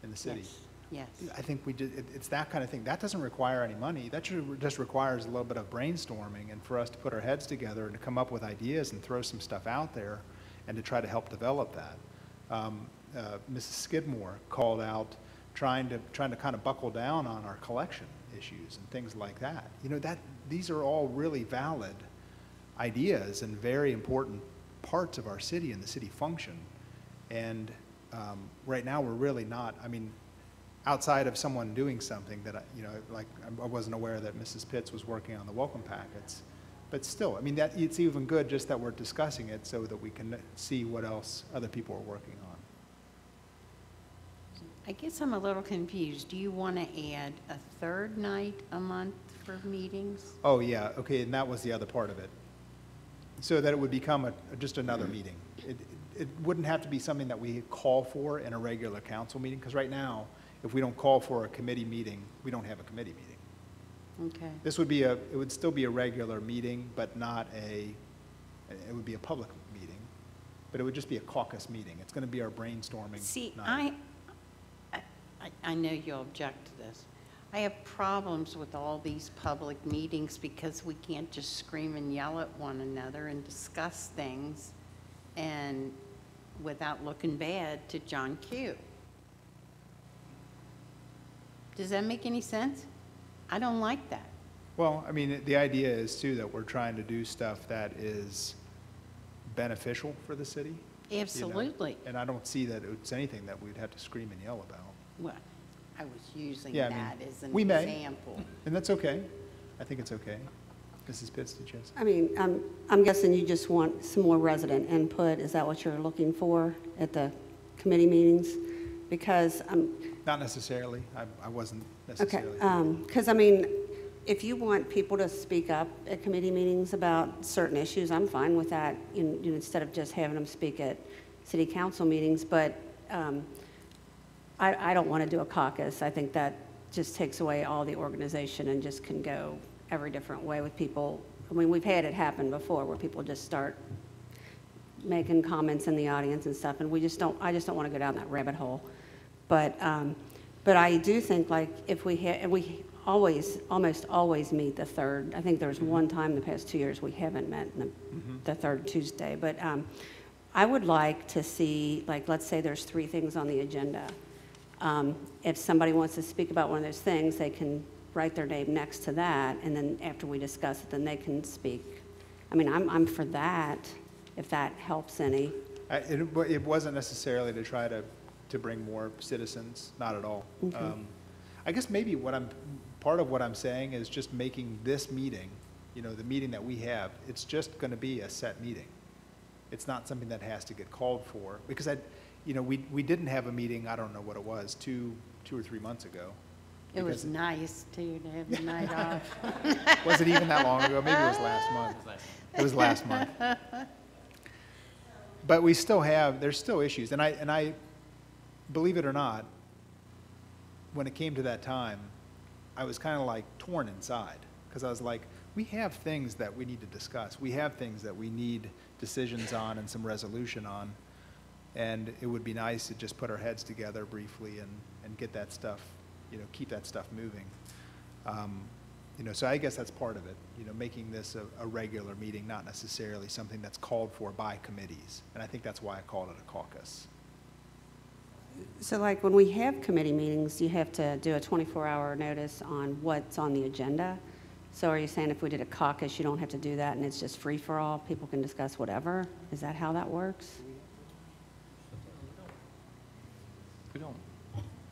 in the city. Yes. I think it's that kind of thing. That doesn't require any money. That just requires a little bit of brainstorming and for us to put our heads together and to come up with ideas and throw some stuff out there and to try to help develop that. Mrs. Skidmore called out trying to kind of buckle down on our collection issues and things like that. You know, these are all really valid ideas and very important parts of our city and the city function. And right now, we're really not, I mean, outside of someone doing something that, you know, like I wasn't aware that Mrs. Pitts was working on the welcome packets. But still, I mean, it's even good just that we're discussing it so that we can see what else other people are working on. I guess I'm a little confused. Do you want to add a third night a month for meetings? Oh, yeah, okay, and that was the other part of it. So that it would become just another meeting. It wouldn't have to be something that we call for in a regular council meeting, because right now, if we don't call for a committee meeting, we don't have a committee meeting. Okay. This would be it would still be a regular meeting, but not it would be a public meeting, but it would just be a caucus meeting. It's going to be our brainstorming See, night. I know you'll object to this. I have problems with all these public meetings because we can't just scream and yell at one another and discuss things and without looking bad to John Q. Does that make any sense? I don't like that. Well, I mean, the idea is too that we're trying to do stuff that is beneficial for the city. you know? Absolutely. And I don't see that it's anything that we'd have to scream and yell about. Well, I was using Yeah, I mean, that as an we may. example. And that's okay. I think it's okay. Mrs. Pitts, did you have something? I mean, I'm guessing you just want some more resident input. Is that what you're looking for at the committee meetings? Because Not necessarily. I wasn't okay, necessarily. because I mean, if you want people to speak up at committee meetings about certain issues, I'm fine with that, you know, instead of just having them speak at city council meetings. But I don't want to do a caucus. I think that just takes away all the organization and just can go every different way with people. I mean, we've had it happen before where people just start making comments in the audience and stuff, and I just don't want to go down that rabbit hole. But I do think, like, if we almost always meet the third. I think there was one time in the past 2 years we haven't met the third Tuesday. But I would like to see, like, let's say there's 3 things on the agenda. If somebody wants to speak about one of those things, they can write their name next to that, and then after we discuss it, then they can speak. I mean, I'm for that, if that helps any. It wasn't necessarily to try to bring more citizens, not at all. Okay. I guess maybe part of what I'm saying is just making this meeting, you know, the meeting that we have, it's just going to be a set meeting. It's not something that has to get called for, because we didn't have a meeting, I don't know what it was, two or 3 months ago. It was nice, too, to have the night off. Was it even that long ago? Maybe it was last month. It was last month. But there's still issues. And I, believe it or not, when it came to that time, I was kind of like torn inside. Because I was like, we have things that we need to discuss. We have things that we need decisions on and some resolution on. And it would be nice to just put our heads together briefly and get that stuff, you know, keep that stuff moving. So I guess that's part of it, you know, making this a regular meeting, not necessarily something that's called for by committees. And I think that's why I called it a caucus. So like when we have committee meetings, you have to do a 24-hour notice on what's on the agenda. So are you saying if we did a caucus, you don't have to do that and it's just free-for-all, people can discuss whatever? Is that how that works?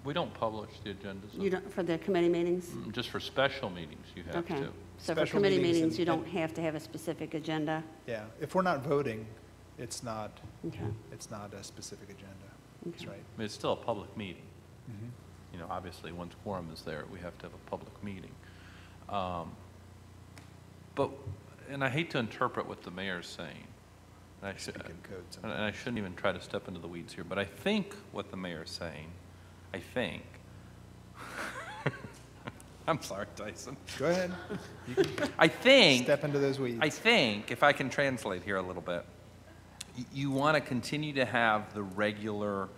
We don't publish the agendas. You don't, for the committee meetings? Just for special meetings, you have Okay. to. So for Special committee meetings meetings, you and- don't have to have a specific agenda? Yeah, if we're not voting, it's not Okay. a specific agenda. That's right. I mean, it's still a public meeting. you know, obviously, once quorum is there, we have to have a public meeting. And I hate to interpret what the mayor's saying. And I shouldn't even try to step into the weeds here, but I think what the mayor's saying, I think, I'm sorry, Tyson. Go ahead. You can I think. step into those weeds. I think, if I can translate here a little bit, you want to continue to have the regular,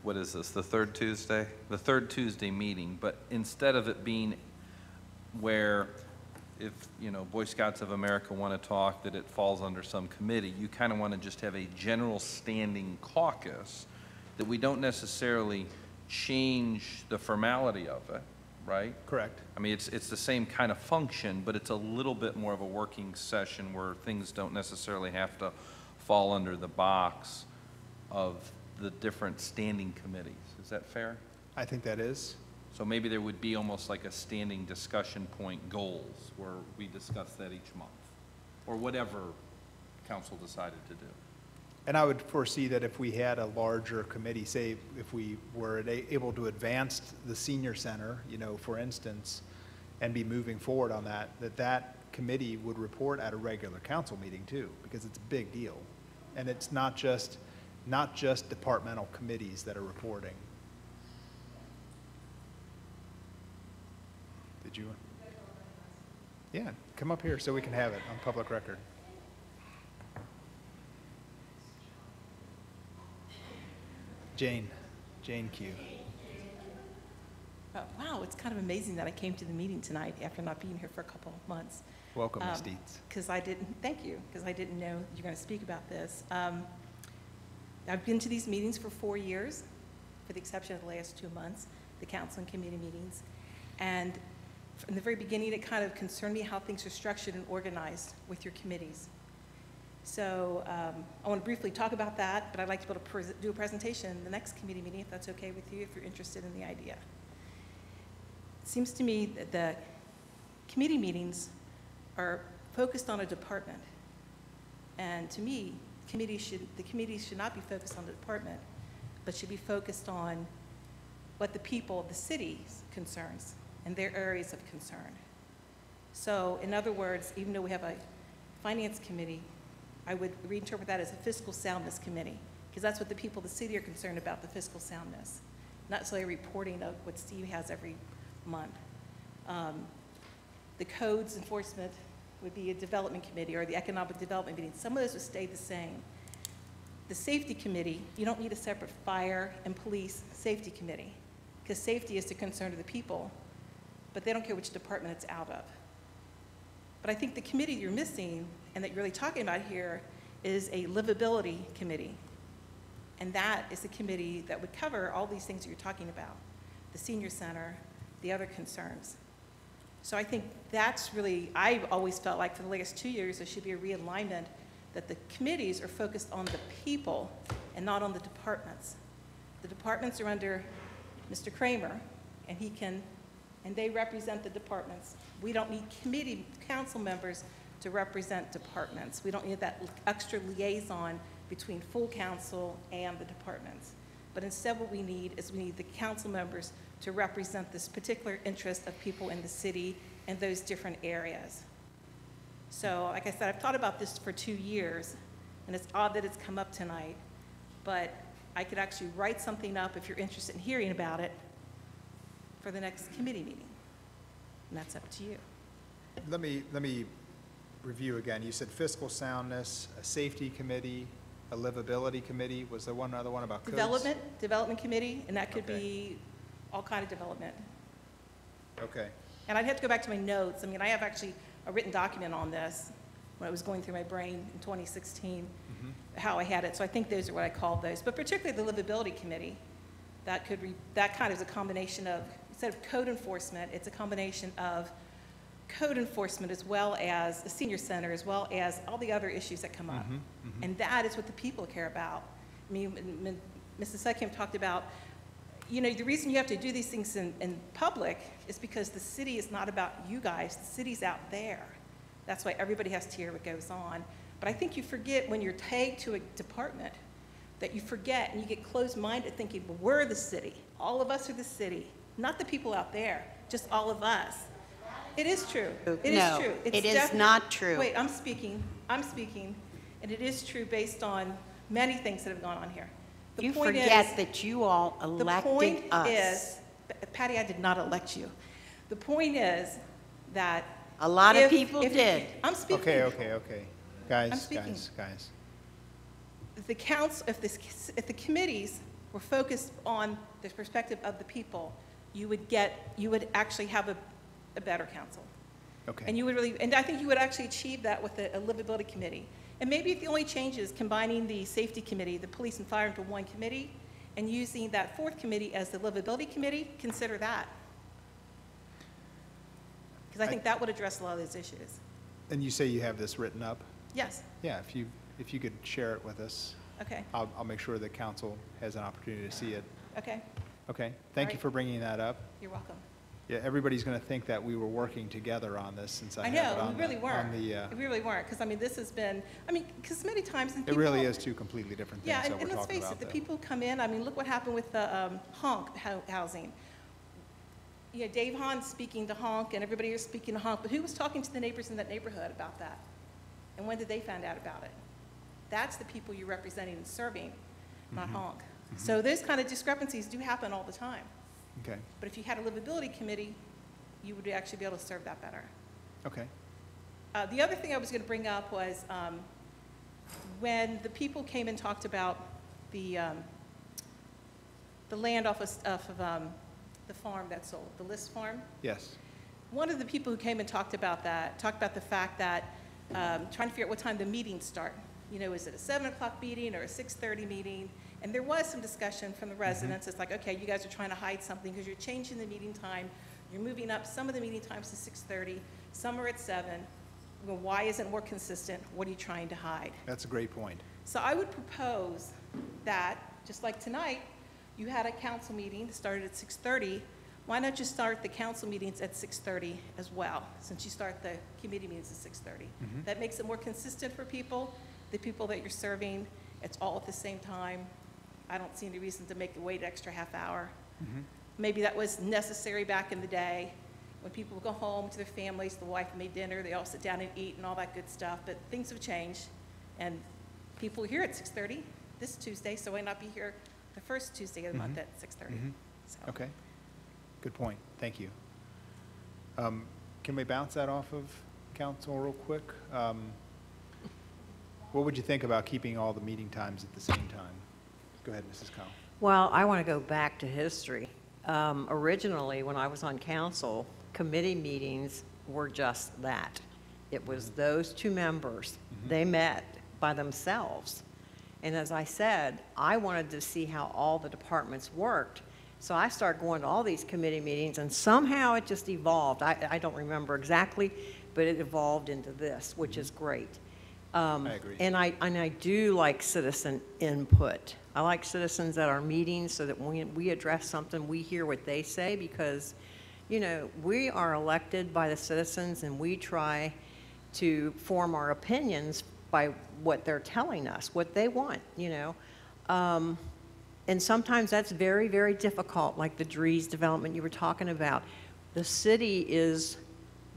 what is this, the third Tuesday? The third Tuesday meeting, but instead of it being where if, you know, Boy Scouts of America want to talk, that it falls under some committee, you kind of want to just have a general standing caucus that we don't necessarily change the formality of it, right? Correct. I mean, it's the same kind of function, but it's a little bit more of a working session where things don't necessarily have to fall under the box of the different standing committees. Is that fair? I think that is. So maybe there would be almost like a standing discussion point goals where we discuss that each month, or whatever council decided to do. And I would foresee that if we had a larger committee, say if we were able to advance the senior center, you know, for instance, and be moving forward on that, that committee would report at a regular council meeting too, because it's a big deal. And it's not just departmental committees that are reporting. Did you? Yeah, come up here so we can have it on public record. Jane Q. Wow, it's kind of amazing that I came to the meeting tonight after not being here for a couple of months. Welcome, Ms. Dietz. Because thank you, because I didn't know you're going to speak about this. I've been to these meetings for 4 years, with the exception of the last 2 months, the council and committee meetings. And from the very beginning, it kind of concerned me how things are structured and organized with your committees. So I want to briefly talk about that, but I'd like to be able to do a presentation in the next committee meeting, if that's okay with you, if you're interested in the idea. It seems to me that the committee meetings are focused on a department. And to me, the committees should not be focused on the department, but should be focused on what the people of the city's concerns and their areas of concern. So in other words, even though we have a finance committee, I would reinterpret that as a fiscal soundness committee, because that's what the people of the city are concerned about, the fiscal soundness, not solely reporting of what Steve has every month. The codes enforcement would be a development committee, or the economic development meeting. Some of those would stay the same. The safety committee, you don't need a separate fire and police safety committee, because safety is the concern of the people, but they don't care which department it's out of. But I think the committee you're missing, and that you're really talking about here, is a livability committee. And that is a committee that would cover all these things that you're talking about, the senior center, the other concerns. So I think that's really, I've always felt like for the last 2 years, there should be a realignment that the committees are focused on the people and not on the departments. The departments are under Mr. Kramer, and they represent the departments. We don't need committee council members to represent departments. We don't need that extra liaison between full council and the departments. But instead what we need is we need the council members to represent this particular interest of people in the city and those different areas. So like I said, I've thought about this for 2 years, and it's odd that it's come up tonight, but I could actually write something up if you're interested in hearing about it for the next committee meeting, and that's up to you. Let me review again. You said fiscal soundness, a safety committee, a livability committee. Was there one other one about codes? Development committee, and that could Okay. be all kind of development. Okay. And I'd have to go back to my notes. I mean, I have actually a written document on this when I was going through my brain in 2016, how I had it. So I think those are what I called those. But particularly the livability committee, that kind of is a combination of, instead of code enforcement, it's a combination of code enforcement as well as the senior center, as well as all the other issues that come up. And that is what the people care about. I mean, Mrs. Sekim talked about, you know, the reason you have to do these things in public is because the city is not about you guys. The city's out there. That's why everybody has to hear what goes on. But I think you forget when you're tagged to a department, that you forget and you get closed-minded thinking, well, we're the city. All of us are the city, not the people out there, just all of us. It is true. It No, is true. it is not true. Wait, I'm speaking, and it is true based on many things that have gone on here. The You point forget is- that you all The elected point us. is, Patty, I did not elect you. The point is that. A lot of if- people if- did. I'm speaking. Okay. Guys, speaking. guys. The council, if the committees were focused on the perspective of the people, you would actually have a better council. Okay. And you would really, and I think you would actually achieve that with a livability committee. And maybe if the only change is combining the safety committee, the police and fire into one committee, and using that fourth committee as the livability committee, consider that. Because I think that would address a lot of those issues. And you say you have this written up? Yes, Yeah, if you could share it with us, okay, I'll make sure that council has an opportunity to see it. okay, Okay, thank you right. for bringing that up. you're welcome. Yeah, everybody's going to think that we were working together on this since I I have it know, on we really the, weren't. on the, We really weren't, because I mean, this has been, because many times. and it really people- is two completely different Yeah, things that and we're let's talking face about. it, the though. people come in, I mean, look what happened with the honk housing. You know, Dave Hahn's speaking to honk, and everybody is speaking to honk, but who was talking to the neighbors in that neighborhood about that? And when did they find out about it? That's the people you're representing and serving, not honk. So those kind of discrepancies do happen all the time. Okay, But if you had a livability committee, you would actually be able to serve that better. okay. The other thing I was going to bring up was when the people came and talked about the land off of the farm that sold, the List farm. Yes, One of the people who came and talked about the fact that trying to figure out what time the meetings start. You know, is it a 7 o'clock meeting or a 6:30 meeting? And there was some discussion from the residents. It's like, okay, you guys are trying to hide something because you're changing the meeting time. You're moving up some of the meeting times to 6:30, some are at 7. Well, why isn't it more consistent? What are you trying to hide? that's a great point. So I would propose that, just like tonight, you had a council meeting that started at 6:30. Why not just start the council meetings at 6:30 as well, since you start the committee meetings at 6:30? That makes it more consistent for people, the people that you're serving. It's all at the same time. I don't see any reason to make it wait extra half hour. Maybe that was necessary back in the day, when people would go home to their families, the wife made dinner, they all sit down and eat and all that good stuff, but things have changed, and people are here at 6:30 this Tuesday, so why not be here the first Tuesday of the month at 6:30? So- Okay, good point, thank you. Can we bounce that off of council real quick? What would you think about keeping all the meeting times at the same time? Go ahead, Mrs. Kyle. Well, I want to go back to history. Originally, when I was on council, committee meetings were just that. It was those two members. They met by themselves. And as I said, I wanted to see how all the departments worked. So I started going to all these committee meetings, and somehow it just evolved. I don't remember exactly, but it evolved into this, which is great. I agree. And I do like citizen input. I like citizens at our meetings so that when we address something, we hear what they say, because, you know, we are elected by the citizens and we try to form our opinions by what they're telling us, what they want, you know. And sometimes that's very, very difficult, like the Dries development you were talking about. The city is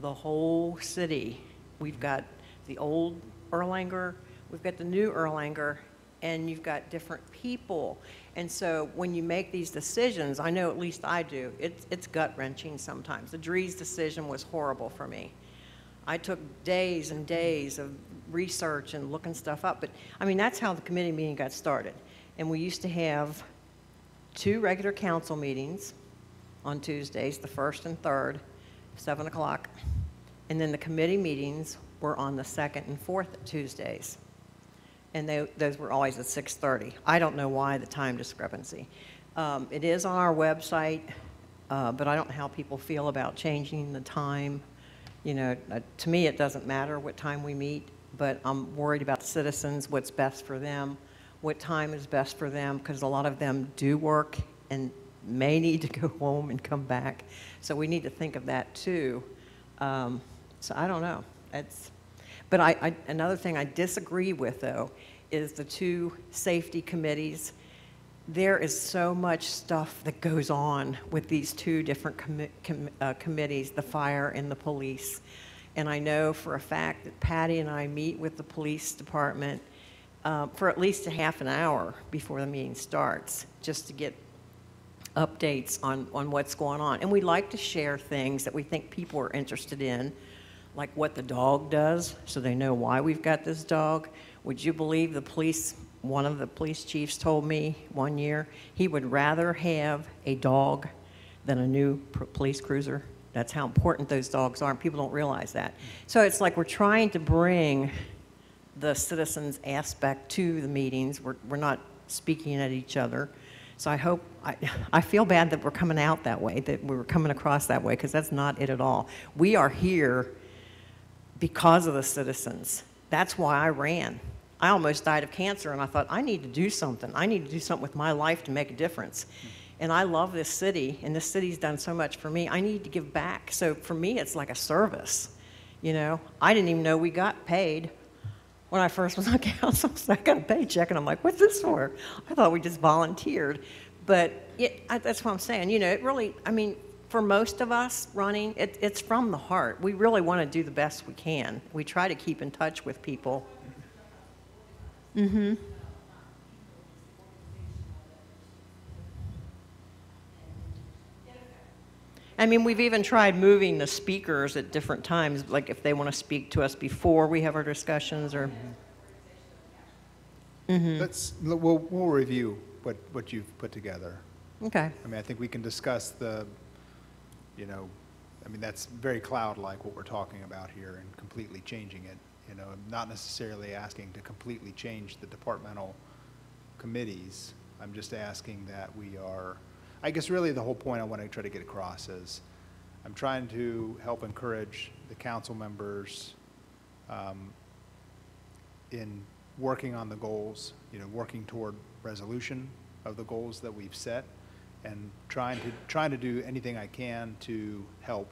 the whole city. We've got the old Erlanger, we've got the new Erlanger, and you've got different people. And so when you make these decisions, I know at least I do, it's gut-wrenching sometimes. The Dries decision was horrible for me. I took days and days of research and looking stuff up, but I mean, that's how the committee meeting got started. And we used to have 2 regular council meetings on Tuesdays, the 1st and 3rd, 7 o'clock. And then the committee meetings were on the 2nd and 4th Tuesdays. And those were always at 6:30. I don't know why the time discrepancy. It is on our website, but I don't know how people feel about changing the time. You know, to me, it doesn't matter what time we meet, but I'm worried about the citizens, what's best for them, what time is best for them, because a lot of them do work and may need to go home and come back. So we need to think of that too. So I don't know. But another thing I disagree with, though, is the 2 safety committees. There is so much stuff that goes on with these 2 different committees, the fire and the police. And I know for a fact that Patty and I meet with the police department for at least a half an hour before the meeting starts, just to get updates on what's going on. And we like to share things that we think people are interested in, like what the dog does, so they know why we've got this dog. Would you believe one of the police chiefs told me one year he would rather have a dog than a new police cruiser? That's how important those dogs are, and people don't realize that. So it's like we're trying to bring the citizens aspect to the meetings. We're not speaking at each other. So I feel bad that we're coming out that way, that we were coming across that way, because that's not it at all. We are here because of the citizens. That's why I ran. I almost died of cancer, and I thought, I need to do something. I need to do something with my life to make a difference. And I love this city, and this city's done so much for me. I need to give back. So for me, it's like a service. You know, I didn't even know we got paid when I first was on council. So I got a paycheck, and I'm like, what's this for? I thought we just volunteered. But that's what I'm saying. You know, it really, I mean, for most of us running, it's from the heart. We really want to do the best we can. We try to keep in touch with people. Mm-hmm. I mean, we've even tried moving the speakers at different times, like if they want to speak to us before we have our discussions, or. Mm-hmm. We'll review what you've put together. Okay. I mean, I think we can discuss I mean, that's very cloud-like what we're talking about here, and completely changing it. You know, I'm not necessarily asking to completely change the departmental committees. I'm just asking that we are, I guess really the whole point I want to try to get across is I'm trying to help encourage the council members in working on the goals, you know, working toward resolution of the goals that we've set, and trying to do anything I can to help.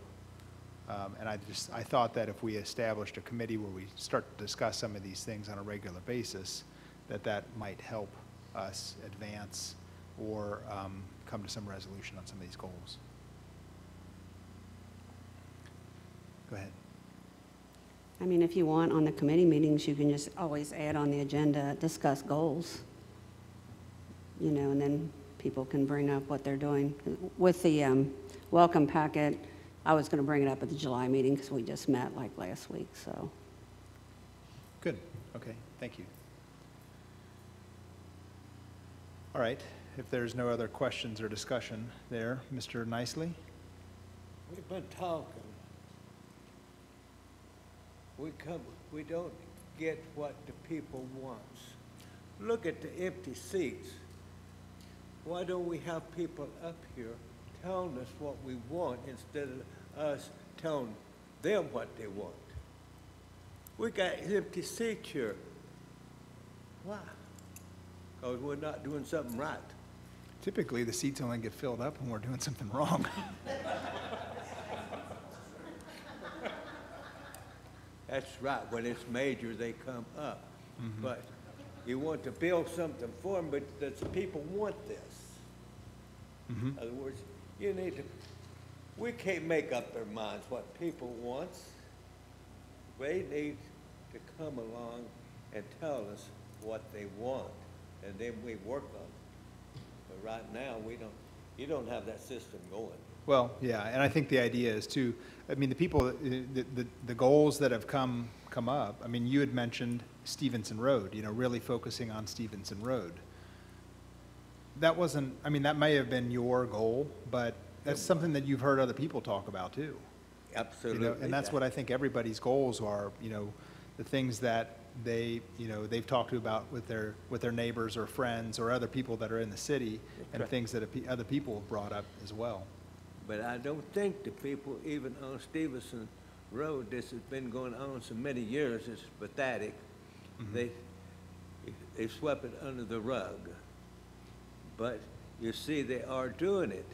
And I thought that if we established a committee where we start to discuss some of these things on a regular basis, that might help us advance or come to some resolution on some of these goals. Go ahead. I mean, if you want, on the committee meetings, you can just always add on the agenda, discuss goals, you know, and then people can bring up what they're doing. With the welcome packet, I was going to bring it up at the July meeting because we just met like last week, so. Good. Okay. Thank you. All right. If there's no other questions or discussion there, Mr. Nicely? We've been talking. We don't get what the people wants. Look at the empty seats. Why don't we have people up here telling us what we want instead of us telling them what they want? We got empty seats here. Why? Because we're not doing something right. Typically, the seats only get filled up when we're doing something wrong. That's right. When it's major, they come up. Mm-hmm. But you want to build something for them, but the people want this. Mm-hmm. In other words, we can't make up their minds what people want. They need to come along and tell us what they want, and then we work on it. But right now, you don't have that system going. Well, yeah, and I think the idea is to, I mean, the people, the goals that have come up, I mean, you had mentioned Stevenson Road, you know, really focusing on Stevenson Road. That wasn't, I mean, that may have been your goal, but that's something that you've heard other people talk about too. Absolutely. You know, and that's what I think everybody's goals are, you know, the things that they've talked about with their neighbors or friends or other people that are in the city, and right. Things that other people have brought up as well. But I don't think the people, even on Stevenson Road, this has been going on so many years, it's pathetic. Mm-hmm. They swept it under the rug. But you see, they are doing it.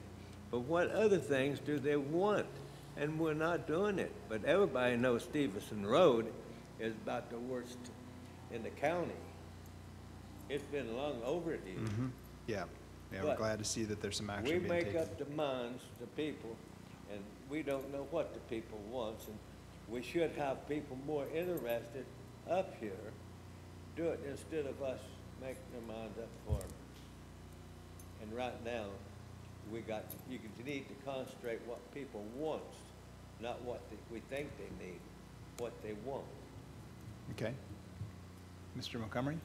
But what other things do they want? And we're not doing it. But everybody knows Stevenson Road is about the worst in the county. It's been long overdue. Yeah, yeah, we're But glad to see that there's some action We being make taken. up the minds, the people, and we don't know what the people wants, and we should have people more interested up here do it instead of us making their minds up for them. And right now, you need to concentrate what people want, not what we think they need, what they want. Okay. Mr. Montgomery?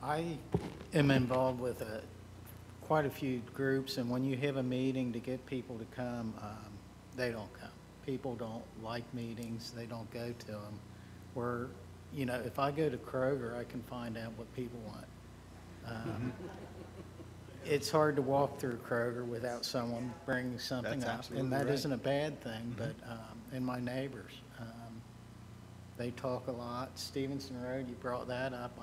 I am involved with quite a few groups, and when you have a meeting to get people to come, they don't come. People don't like meetings, they don't go to them. Where, you know, if I go to Kroger, I can find out what people want. It's hard to walk through Kroger without someone bringing something That's up, absolutely and that right. isn't a bad thing, but, and my neighbors, they talk a lot. Stevenson Road, you brought that up,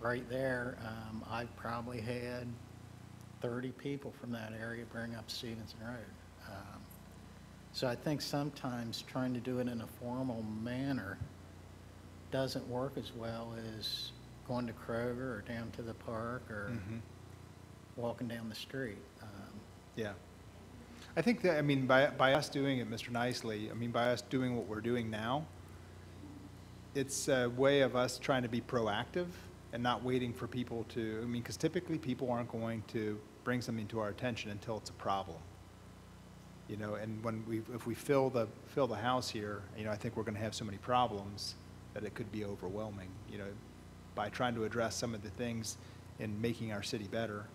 right there. I've probably had 30 people from that area bring up Stevenson Road. So I think sometimes trying to do it in a formal manner doesn't work as well as going to Kroger or down to the park or walking down the street. Yeah. I think that, I mean, by us doing it, Mr. Nicely, I mean, by us doing what we're doing now, it's a way of us trying to be proactive and not waiting for people to, I mean, because typically people aren't going to bring something to our attention until it's a problem. You know, and if we fill the house here, you know, I think we're going to have so many problems that it could be overwhelming, you know, by trying to address some of the things in making our city better.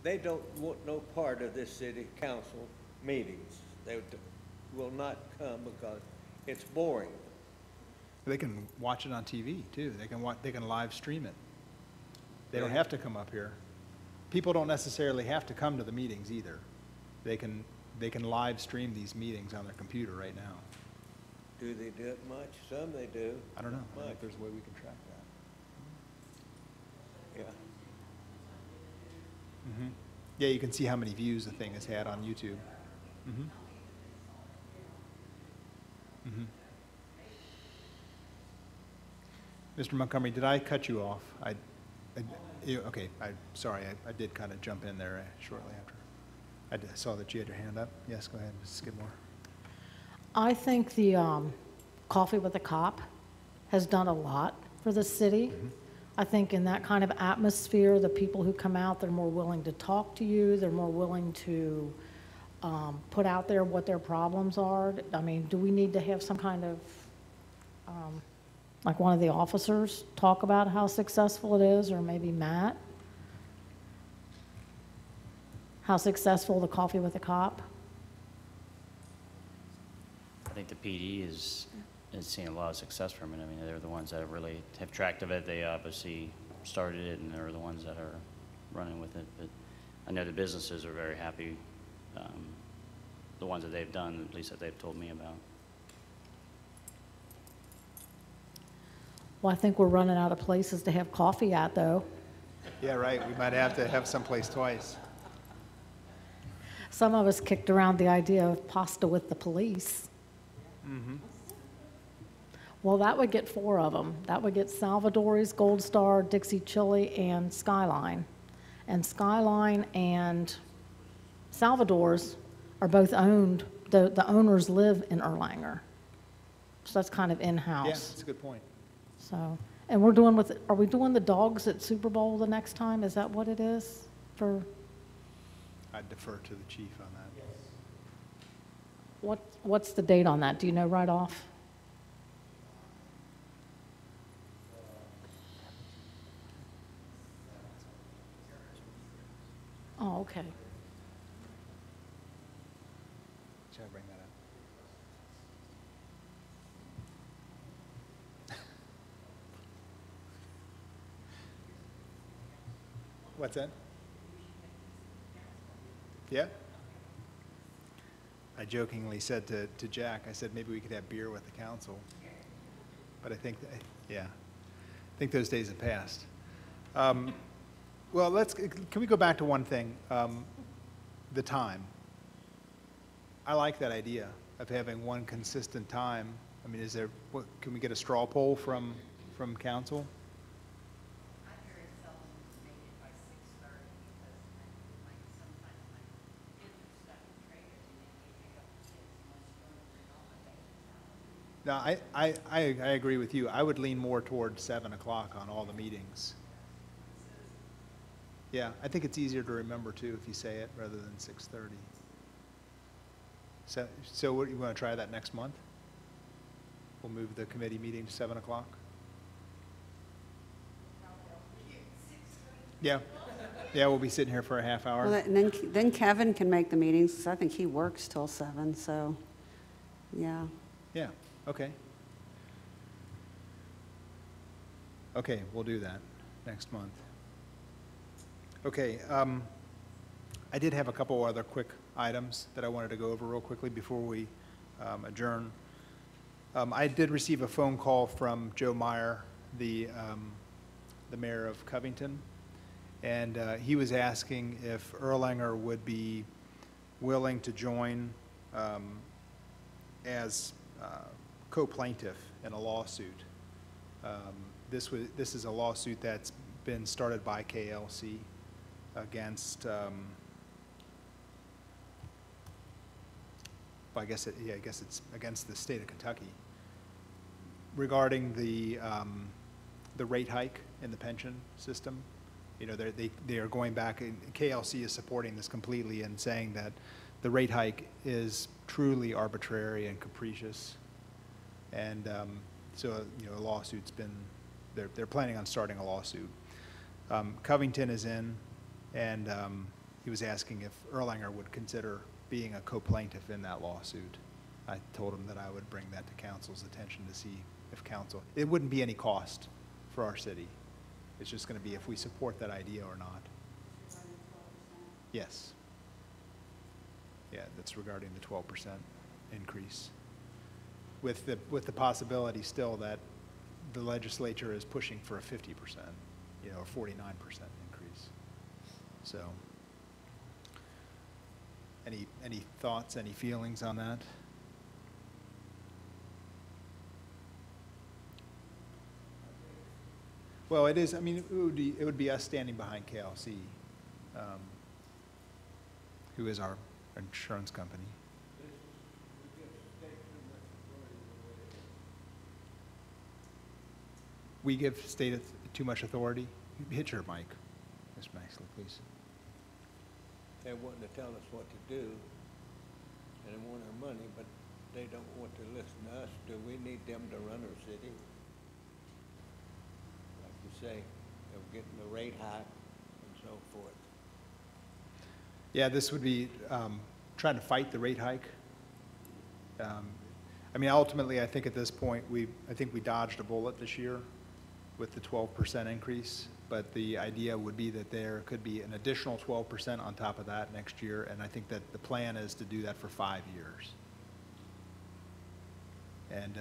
They don't want no part of this city council meetings. They will not come because it's boring. They can watch it on TV too. They can live stream it. They don't have to come up here. People don't necessarily have to come to the meetings either. They can live stream these meetings on their computer right now. Do they do it much? Some they do. I don't know. I Much. think there's a way we can track that. Yeah. Yeah, you can see how many views the thing has had on YouTube. Mr. Montgomery, did I cut you off? Okay, sorry, I did kind of jump in there shortly after. I saw that you had your hand up. Yes, go ahead, Mrs. Skidmore. I think the Coffee with a Cop has done a lot for the city. I think in that kind of atmosphere, the people who come out, they're more willing to talk to you. They're more willing to put out there what their problems are. I mean, do we need to have some kind of, like one of the officers talk about how successful it is, or maybe Matt? How successful the Coffee with a Cop? I think the PD is seeing a lot of success from it. I mean, they're the ones that really have tracked of it. They obviously started it, and they're the ones that are running with it. But I know the businesses are very happy, the ones that they've done, at least that they've told me about. Well, I think we're running out of places to have coffee at, though. Yeah, right. We might have to have someplace twice. Some of us kicked around the idea of pasta with the police. Well, that would get 4 of them. That would get Salvadori's, Gold Star, Dixie Chili, and Skyline. And Skyline and Salvador's are both owned, the owners live in Erlanger. So that's kind of in-house. Yeah, that's a good point. So, and are we doing the dogs at Super Bowl the next time? Is that what it is for? I'd defer to the chief on that. What's the date on that? Do you know right off? Oh, okay. Should I bring that up? What's that? Yeah? I jokingly said to Jack, I said, maybe we could have beer with the council. But I think, yeah, I think those days have passed. Well, can we go back to one thing? The time. I like that idea of having one consistent time. I mean, is there, what, can we get a straw poll from council? No, I agree with you. I would lean more toward 7 o'clock on all the meetings. Yeah, I think it's easier to remember too if you say it rather than 6:30. So what, you want to try that next month? We'll move the committee meeting to 7 o'clock? Yeah. Yeah, we'll be sitting here for a half hour. Well, and then Kevin can make the meetings, because I think he works till 7, so, yeah. Yeah, okay. Okay, we'll do that next month. Okay, I did have a couple other quick items that I wanted to go over real quickly before we adjourn. I did receive a phone call from Joe Meyer, the mayor of Covington, and he was asking if Erlanger would be willing to join as co-plaintiff in a lawsuit. This is a lawsuit that's been started by KLC against, I guess it's against the state of Kentucky regarding the rate hike in the pension system. You know, they are going back, and KLC is supporting this completely and saying that the rate hike is truly arbitrary and capricious. And so, you know, a lawsuit's been, they're planning on starting a lawsuit. Covington is in, and he was asking if Erlanger would consider being a co-plaintiff in that lawsuit. I told him that I would bring that to council's attention to see if council, it wouldn't be any cost for our city. It's just going to be if we support that idea or not. Yes. Yeah, that's regarding the 12% increase. With the possibility still that the legislature is pushing for a 50%, you know, a 49% increase. So, any thoughts, any feelings on that? Well, it is, I mean, it would be us standing behind KLC, who is our insurance company. We give state too much authority? Hit your mic, Mr. Maxley, please. They want to tell us what to do, and they want our money, but they don't want to listen to us. Do we need them to run our city? Like you say, they're getting the rate hike and so forth. Yeah, this would be trying to fight the rate hike. I mean, ultimately, I think at this point, I think we dodged a bullet this year with the 12% increase, but the idea would be that there could be an additional 12% on top of that next year, and I think that the plan is to do that for 5 years. And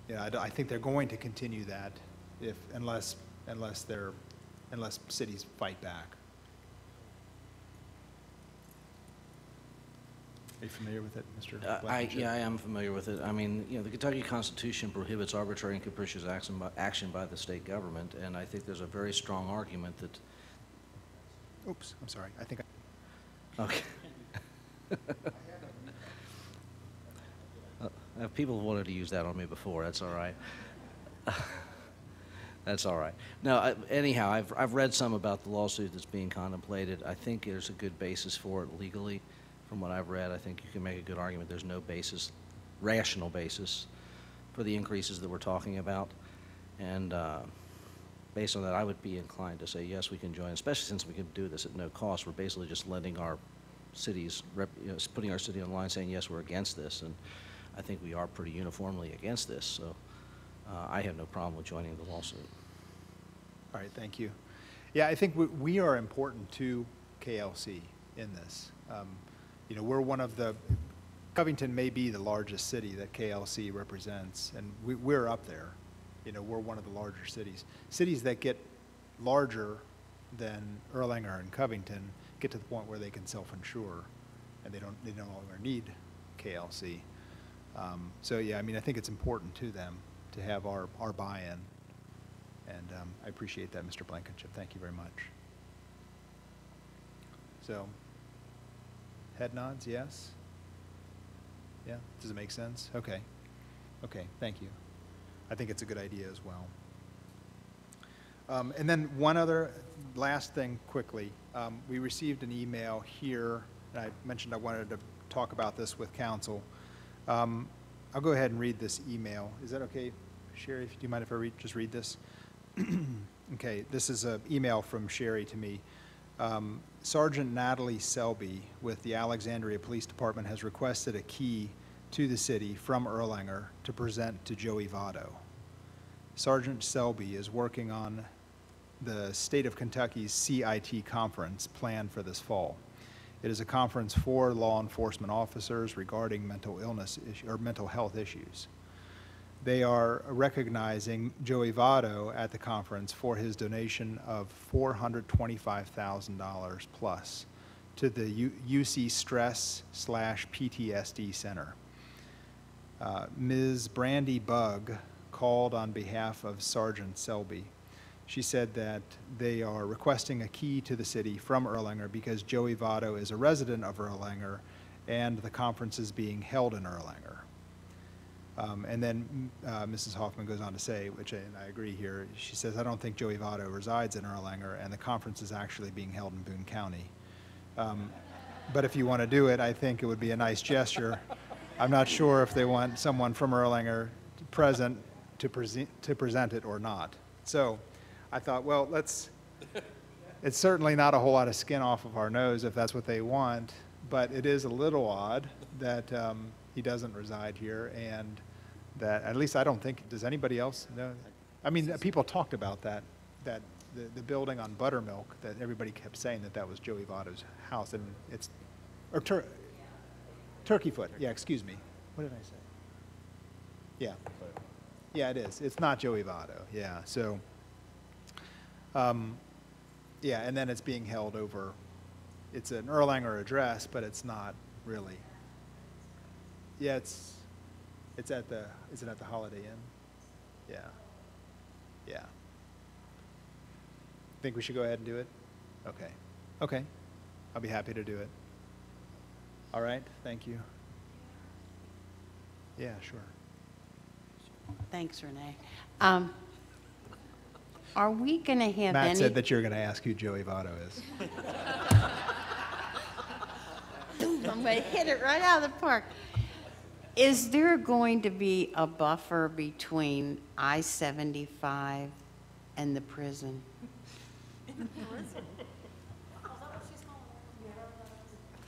yeah, I think they're going to continue that unless cities fight back. Are you familiar with it, Mr. Blankenship? Yeah, I am familiar with it. I mean, you know, the Kentucky Constitution prohibits arbitrary and capricious action by the state government, and I think there's a very strong argument that... Oops, I'm sorry. I think Okay. People have wanted to use that on me before. That's all right. That's all right. No, anyhow, I've read some about the lawsuit that's being contemplated. I think there's a good basis for it legally. From what I've read, I think you can make a good argument. There's no basis, rational basis, for the increases that we're talking about. And based on that, I would be inclined to say, yes, we can join, especially since we can do this at no cost. We're basically just letting our cities, putting our city on the line, saying, yes, we're against this. And I think we are pretty uniformly against this. So I have no problem with joining the lawsuit. All right, thank you. Yeah, I think we are important to KLC in this. You know, we're one of the, Covington may be the largest city that KLC represents, and we're up there. You know, we're one of the larger cities. Cities that get larger than Erlanger and Covington get to the point where they can self-insure, and they no longer need KLC. So, yeah, I mean, I think it's important to them to have our buy-in. And I appreciate that, Mr. Blankenship. Thank you very much. So, head nods, yes? Yeah, does it make sense? Okay. Okay, thank you. I think it's a good idea as well. And then one other last thing quickly. We received an email here, and I mentioned I wanted to talk about this with council. I'll go ahead and read this email. Is that okay, Sherry? Do you mind if I just read this? Okay, this is an email from Sherry to me. Sergeant Natalie Selby with the Alexandria Police Department has requested a key to the city from Erlanger to present to Joey Votto. Sergeant Selby is working on the State of Kentucky's CIT conference planned for this fall. It is a conference for law enforcement officers regarding mental illness or mental health issues. They are recognizing Joey Votto at the conference for his donation of $425,000 plus to the UC Stress/PTSD Center. Ms. Brandy Bugg called on behalf of Sergeant Selby. She said that they are requesting a key to the city from Erlanger because Joey Votto is a resident of Erlanger and the conference is being held in Erlanger. And then Mrs. Hoffman goes on to say, and I agree here, she says, I don't think Joey Votto resides in Erlanger and the conference is actually being held in Boone County. But if you want to do it, I think it would be a nice gesture. I'm not sure if they want someone from Erlanger present to present it or not. So I thought, well, it's certainly not a whole lot of skin off of our nose if that's what they want, but it is a little odd that he doesn't reside here, and that, at least I don't think, does anybody else know? I mean, people talked about that the building on Buttermilk, that everybody kept saying that was Joey Votto's house, and it's, or Turkey Foot, yeah, excuse me. What did I say? Yeah. Yeah, it is. It's not Joey Votto, yeah, so. Yeah, and then it's being held over, it's an Erlanger address, but it's not really. Yeah, is it at the Holiday Inn? Yeah. Yeah. Think we should go ahead and do it? Okay. Okay. I'll be happy to do it. All right, thank you. Yeah, sure. Thanks, Renee. Are we going to have Matt any? said that you're going to ask who Joey Votto is. I'm going to hit it right out of the park. Is there going to be a buffer between I-75 and the prison?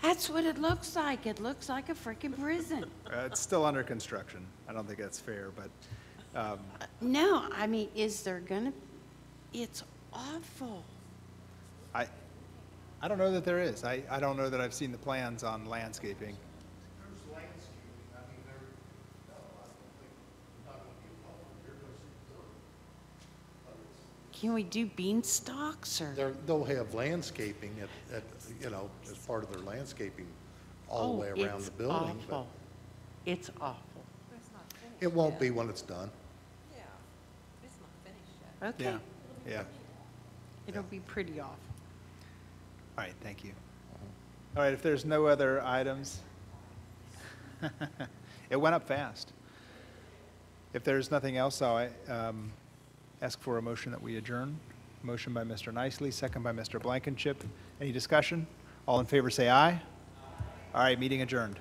That's what it looks like. It looks like a freaking prison. It's still under construction. I don't think that's fair, but. No, I mean, is there going to, it's awful. I don't know that there is. I don't know that I've seen the plans on landscaping. There's landscaping, I mean, no, I don't think, not going to be a buffer, you're going to see dirt. Can we do beanstalks or? They'll have landscaping at, as part of their landscaping all the way around the building. Awful. It's awful. It won't be when it's done. Okay. Yeah, yeah. It'll be pretty awful. All right, thank you. All right, if there's no other items, it went up fast. If there's nothing else, I'll ask for a motion that we adjourn. Motion by Mr. Nicely, second by Mr. Blankenship. Any discussion? All in favor say aye. All right, meeting adjourned.